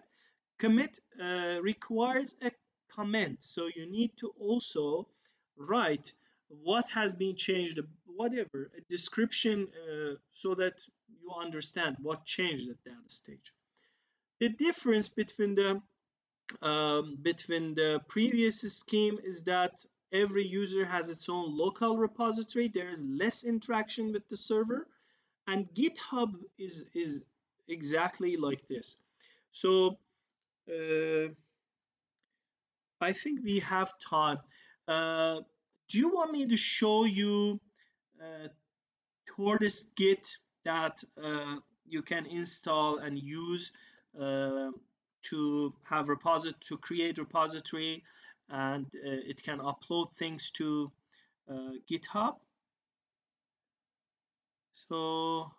S1: requires a comment. So you need to also write what has been changed, whatever, a description, so that you understand what changed at that stage. The difference between the previous scheme is that every user has its own local repository. There is less interaction with the server, and GitHub is exactly like this. So I think we have time. Uh, do you want me to show you uh, Tortoise Git that you can install and use uh, to have to create repository, and it can upload things to GitHub? So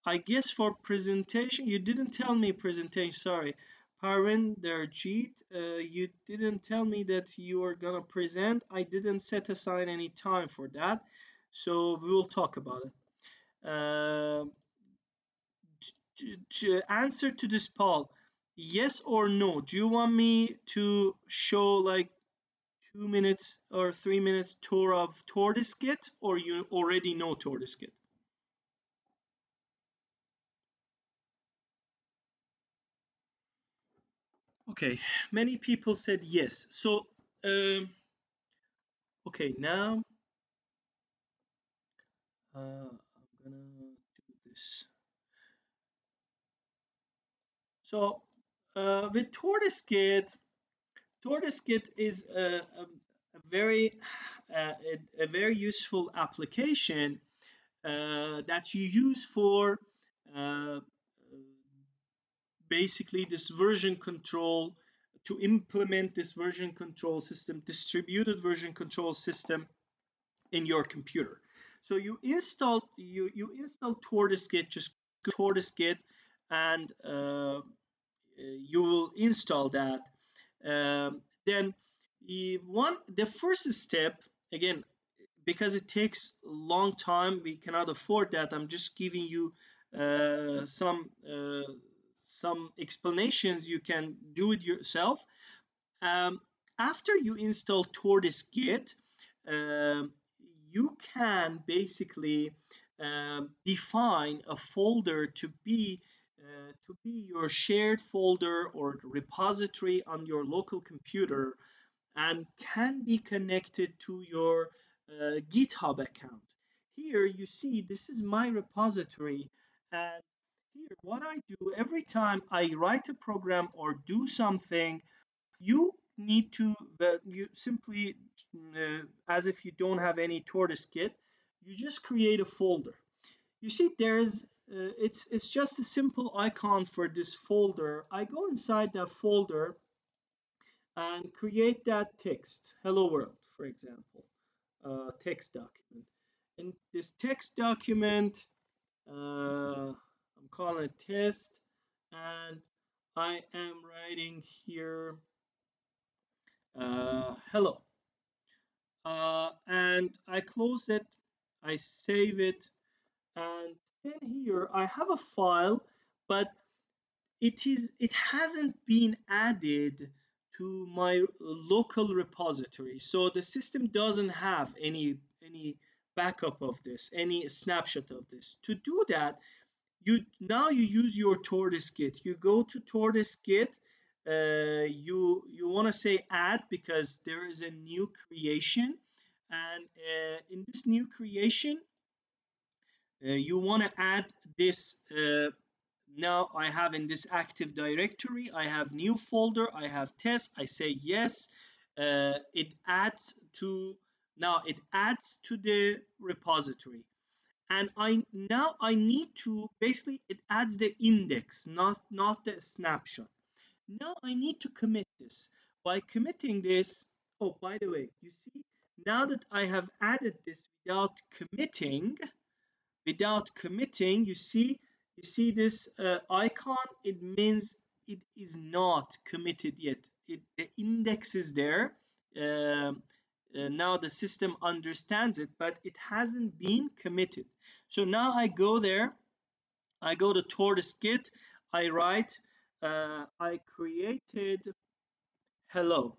S1: I guess for presentation, you didn't tell me presentation, sorry. Parvinderjeet, you didn't tell me that you are gonna present. I didn't set aside any time for that, so we will talk about it. To answer to this poll, yes or no, do you want me to show like 2 minutes or 3 minutes tour of Tortoise Git, or you already know Tortoise Git? Okay, many people said yes. So okay, now I'm gonna do this. So with Tortoise Git is a very a very useful application that you use for uh, basically this version control, to implement this version control system, distributed version control system in your computer. So you install Tortoise Git, just go to Tortoise Git, and you will install that. Then the first step, again, because it takes a long time, we cannot afford that. I'm just giving you some explanations. You can do it yourself. um, After you install Tortoise Git, um, you can basically define a folder to be your shared folder or repository on your local computer, and can be connected to your GitHub account. Here you see this is my repository, and here what I do every time I write a program or do something, you need to you simply as if you don't have any Tortoise Git, you just create a folder. You see there is it's just a simple icon for this folder. I go inside that folder and create that text, hello world, for example, text document. In this text document, I'm calling it test, and I am writing here hello. And I close it, I save it, and then here I have a file, but it hasn't been added to my local repository. So the system doesn't have any backup of this, any snapshot of this. To do that, you use your Tortoise Git. You go to Tortoise Git. You want to say add, because there is a new creation, and in this new creation, you want to add this. Now I have in this active directory, I have new folder, I have test. I say yes. It adds to Now it adds to the repository, and I need to basically, it adds the index, not the snapshot. Now I need to commit this. By committing this, oh, by the way, you see, now that I have added this without committing, you see You see this icon, it means it is not committed yet. The index is there. Um, Now the system understands it, but it hasn't been committed. So now I go there, I go to Tortoise Git, I write, I created hello.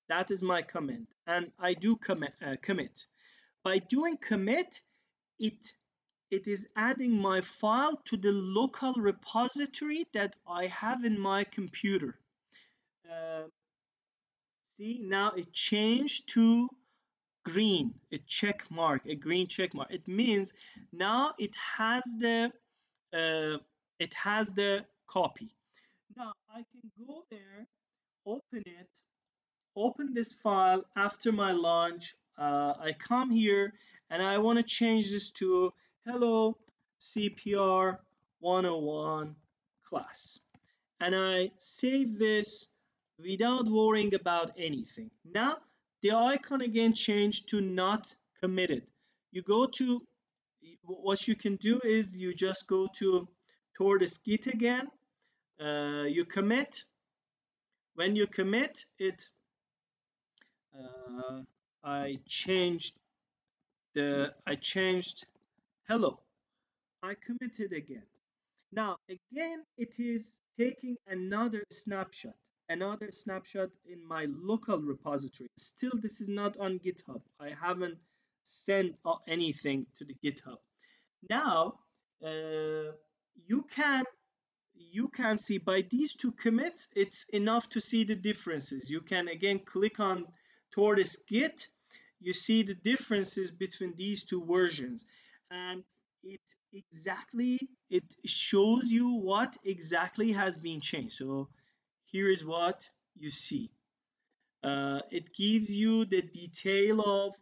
S1: That is my command, and I do commit. By doing commit, it it is adding my file to the local repository that I have in my computer. Uh, See, now it changed to green, a check mark, a green check mark. It means now uh, it has the copy. Now I can go there, open it, open this file after my launch. I come here and I want to change this to hello CPR 101 class. And I save this without worrying about anything. Now the icon again changed to not committed. You go to, what you can do is you just go to Tortoise Git again, you commit. When you commit it, uh, I changed hello. I committed again. Now again it is taking another snapshot in my local repository. Still this is not on GitHub. I haven't sent anything to the GitHub. Now you can see by these two commits, it's enough to see the differences. You can again click on Tortoise Git, you see the differences between these two versions, and it shows you what exactly has been changed. So here is what you see. It gives you the detail of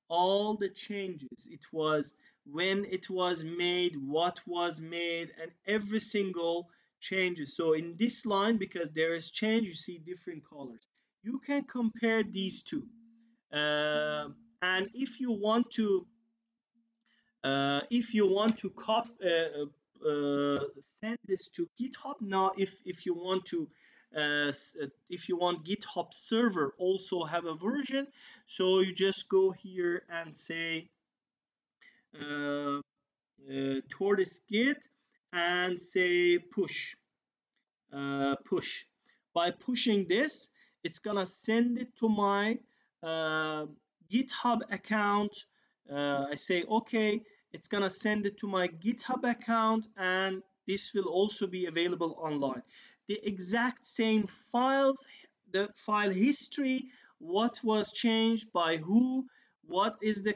S1: all the changes. It was when it was made, what was made, and every single changes. So in this line, because there is change, you see different colors. You can compare these two. And if you want to send this to GitHub now, if you want to if you want GitHub server also have a version, so you just go here and say uh, Tortoise Git and say push. By pushing this, it's gonna send it to my uh, GitHub account. I say okay, it's gonna send it to my GitHub account, and this will also be available online. The exact same files, the file history, what was changed by who, what is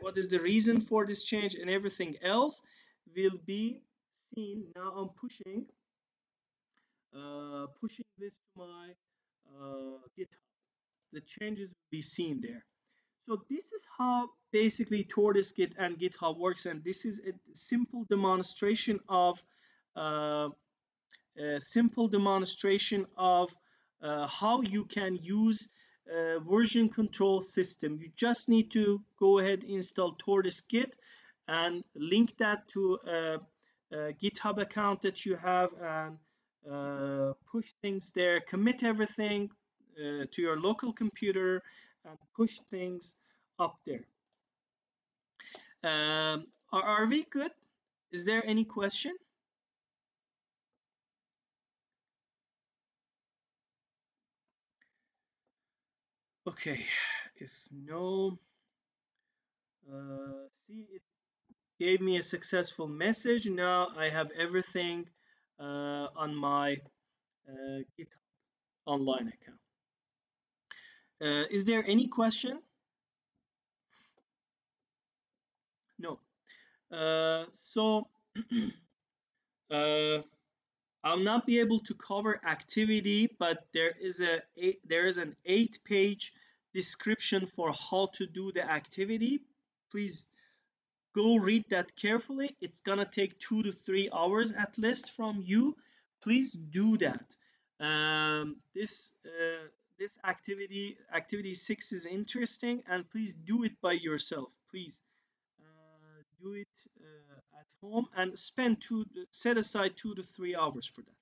S1: what is the reason for this change, and everything else will be seen. Now I'm pushing this to my GitHub. The changes will be seen there. So this is how basically Tortoise Git and GitHub works, and this is a simple demonstration of uh, how you can use a version control system. You just need to go ahead, install Tortoise Git, and link that to a GitHub account that you have, and push things there, commit everything to your local computer, and push things up there. Are we good? Is there any question? Okay, if no, see, it gave me a successful message. Now I have everything on my GitHub online account. Is there any question? No. So uh, I'll not be able to cover activity, but there is an 8-page description for how to do the activity. Please go read that carefully. It's gonna take 2 to 3 hours at least from you. Please do that. This activity 6 is interesting, and please do it by yourself. Please do it at home and set aside 2 to 3 hours for that.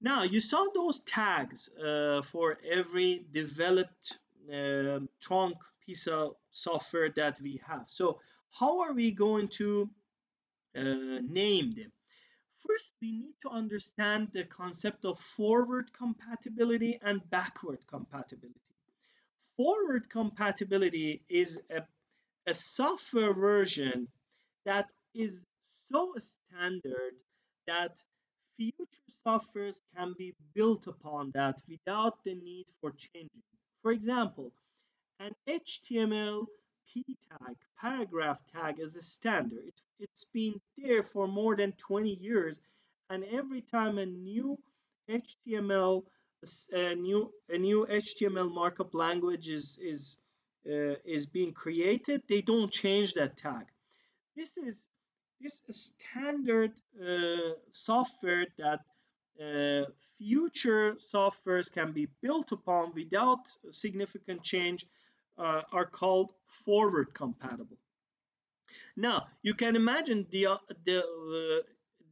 S1: Now, you saw those tags for every developed trunk piece of software that we have. So how are we going to name them? First, we need to understand the concept of forward compatibility and backward compatibility. Forward compatibility is a software version that is so standard that future softwares can be built upon that without the need for changing. For example, an HTML p tag, paragraph tag, is a standard. It's been there for more than 20 years, and every time a new HTML a new HTML markup language is being created, they don't change that tag. This is standard software that future softwares can be built upon without significant change, are called forward compatible. Now, you can imagine the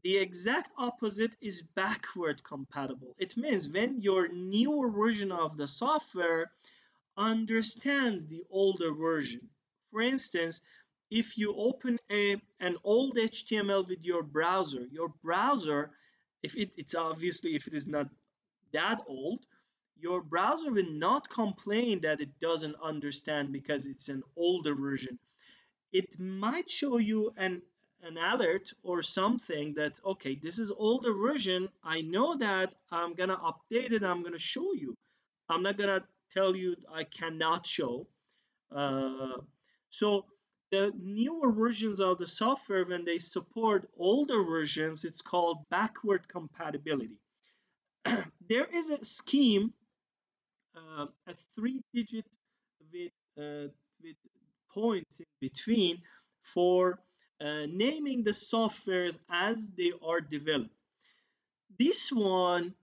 S1: exact opposite is backward compatible. It means when your newer version of the software understands the older version. For instance, if you open an old HTML with your browser, it's obviously, if it is not that old, your browser will not complain that it doesn't understand because it's an older version. It might show you an alert or something that, okay, this is older version, I know that, I'm gonna update it, I'm gonna show you, I'm not gonna tell you I cannot show. So the newer versions of the software, when they support older versions, it's called backward compatibility. There is a scheme, a 3-digit with points in between for naming the softwares as they are developed. This one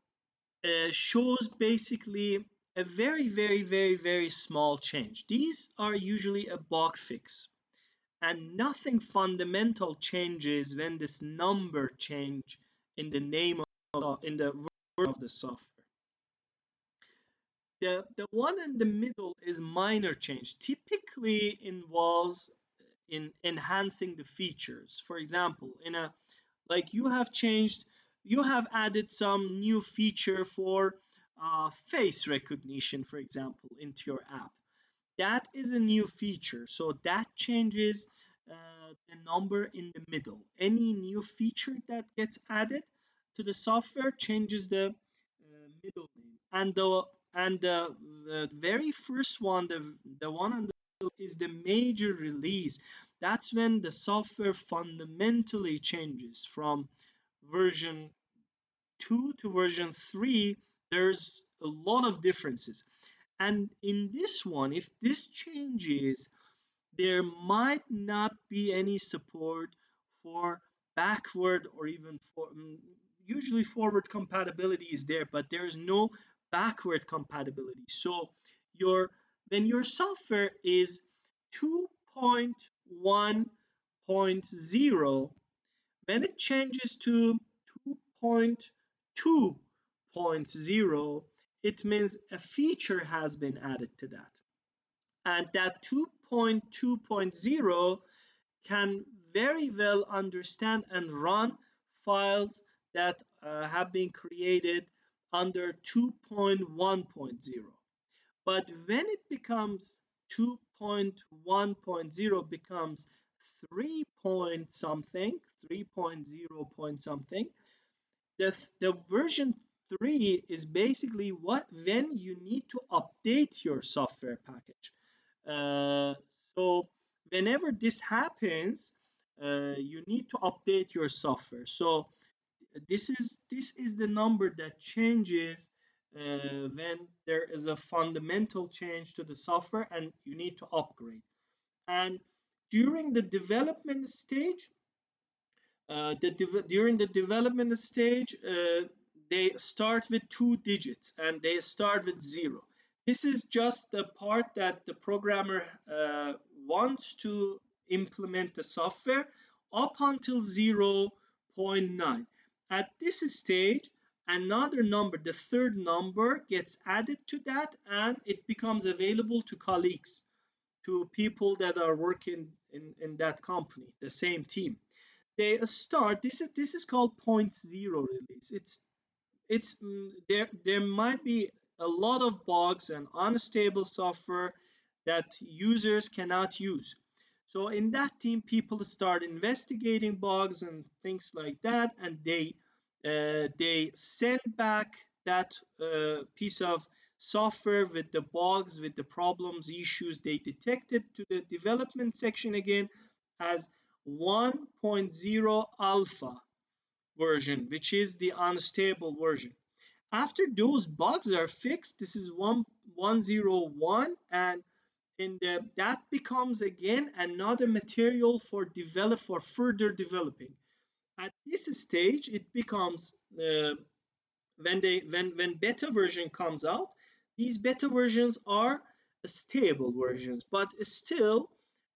S1: shows basically a very, very, very, very small change. These are usually a bug fix, and nothing fundamental changes when this number change in the name in the version of the software. The one in the middle is minor change, typically involves in enhancing the features. For example, like you have added some new feature for face recognition, for example, into your app. That is a new feature, so that changes the number in the middle. Any new feature that gets added to the software changes the middle name, and the very first one, the one on the middle, is the major release. That's when the software fundamentally changes from version 2 to version 3. There's a lot of differences, and in this one, if this changes, there might not be any support for backward or even for usually forward compatibility is there, but there's no backward compatibility. So your when your software is 2.1.0, when it changes to 2.2.0, it means a feature has been added to that. And that 2.2.0 can very well understand and run files that have been created under 2.1.0. But when it becomes 2.1.0 becomes 3 point something, 3.0 point something, the version 3 is basically when you need to update your software package. So whenever this happens, you need to update your software. So this is the number that changes when there is a fundamental change to the software and you need to upgrade. And during the development stage, during the development stage, they start with 2 digits and they start with 0. This is just the part that the programmer wants to implement the software up until 0.9. At this stage, another number, the third number, gets added to that, and it becomes available to colleagues, to people that are working in that company, the same team. They start, this is called point zero release. There might be a lot of bugs and unstable software that users cannot use. So in that team, people start investigating bugs and things like that, and they send back that piece of software with the bugs, with the problems, issues they detected, to the development section again as 1.0 alpha version, which is the unstable version. After those bugs are fixed, this is 1.101, and that becomes again another material for further developing. At this stage, it becomes when beta version comes out, these beta versions are stable versions, but still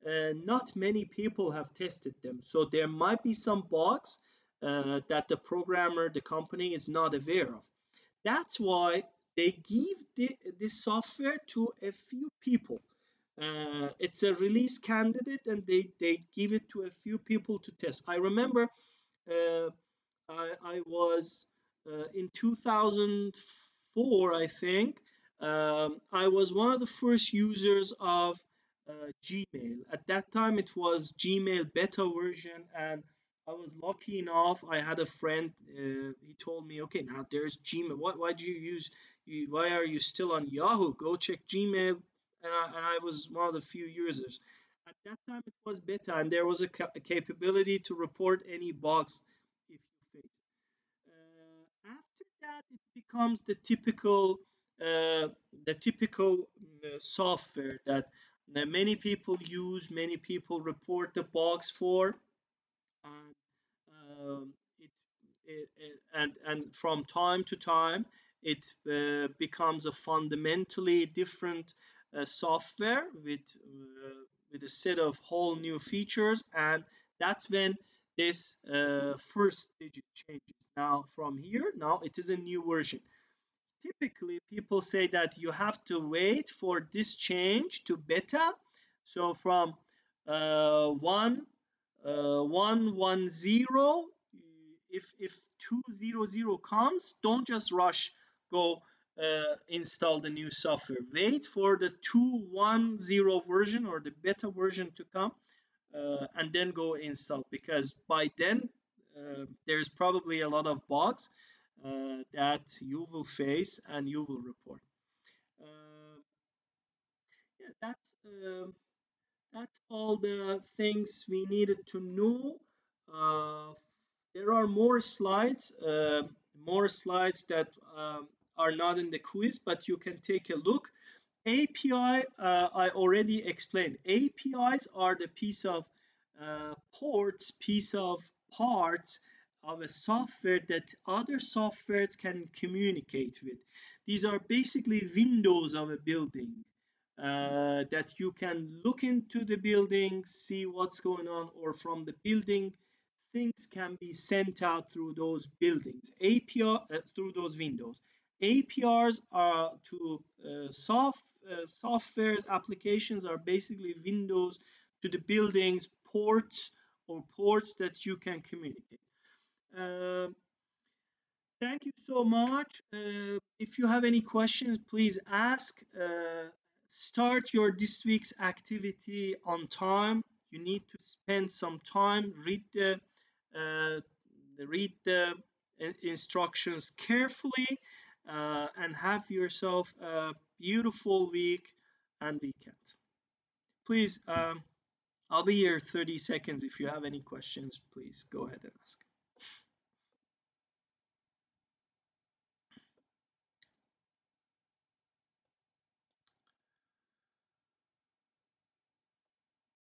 S1: not many people have tested them. So there might be some bugs that the programmer, the company, is not aware of. That's why they give this software to a few people. It's a release candidate, and they give it to a few people to test. I remember uh, I was in 2004, I think. I was one of the first users of Gmail. At that time, it was Gmail beta version, and I was lucky enough. I had a friend. He told me, "Okay, now there's Gmail. Why do you use? Why are you still on Yahoo? Go check Gmail." And I was one of the few users. At that time, it was beta, and there was a capability to report any bugs if you face. After that, it becomes the typical software that many people use, many people report the bugs for, and um, and from time to time it becomes a fundamentally different software with a set of whole new features, and that's when this first digit changes. Now from here, now it is a new version. Typically people say that you have to wait for this change to beta. So from 110, if 200 comes, don't just rush, go install the new software. Wait for the 210 version or the beta version to come, and then go install, because by then there's probably a lot of bugs that you will face and you will report. Uh, yeah, that's all the things we needed to know. Uh, there are more slides that are not in the quiz, but you can take a look. API, I already explained. APIs are the piece of piece of parts of a software that other softwares can communicate with. These are basically windows of a building that you can look into the building, see what's going on, or from the building, things can be sent out through those buildings, API through those windows. APRs are to software's applications are basically windows to the buildings, ports or ports that you can communicate. Uh, Thank you so much. If you have any questions, please ask. Start your this week's activity on time. You need to spend some time, uh, read the instructions carefully, and have yourself a beautiful week and weekend. Please, I'll be here 30 seconds. If you have any questions, please go ahead and ask.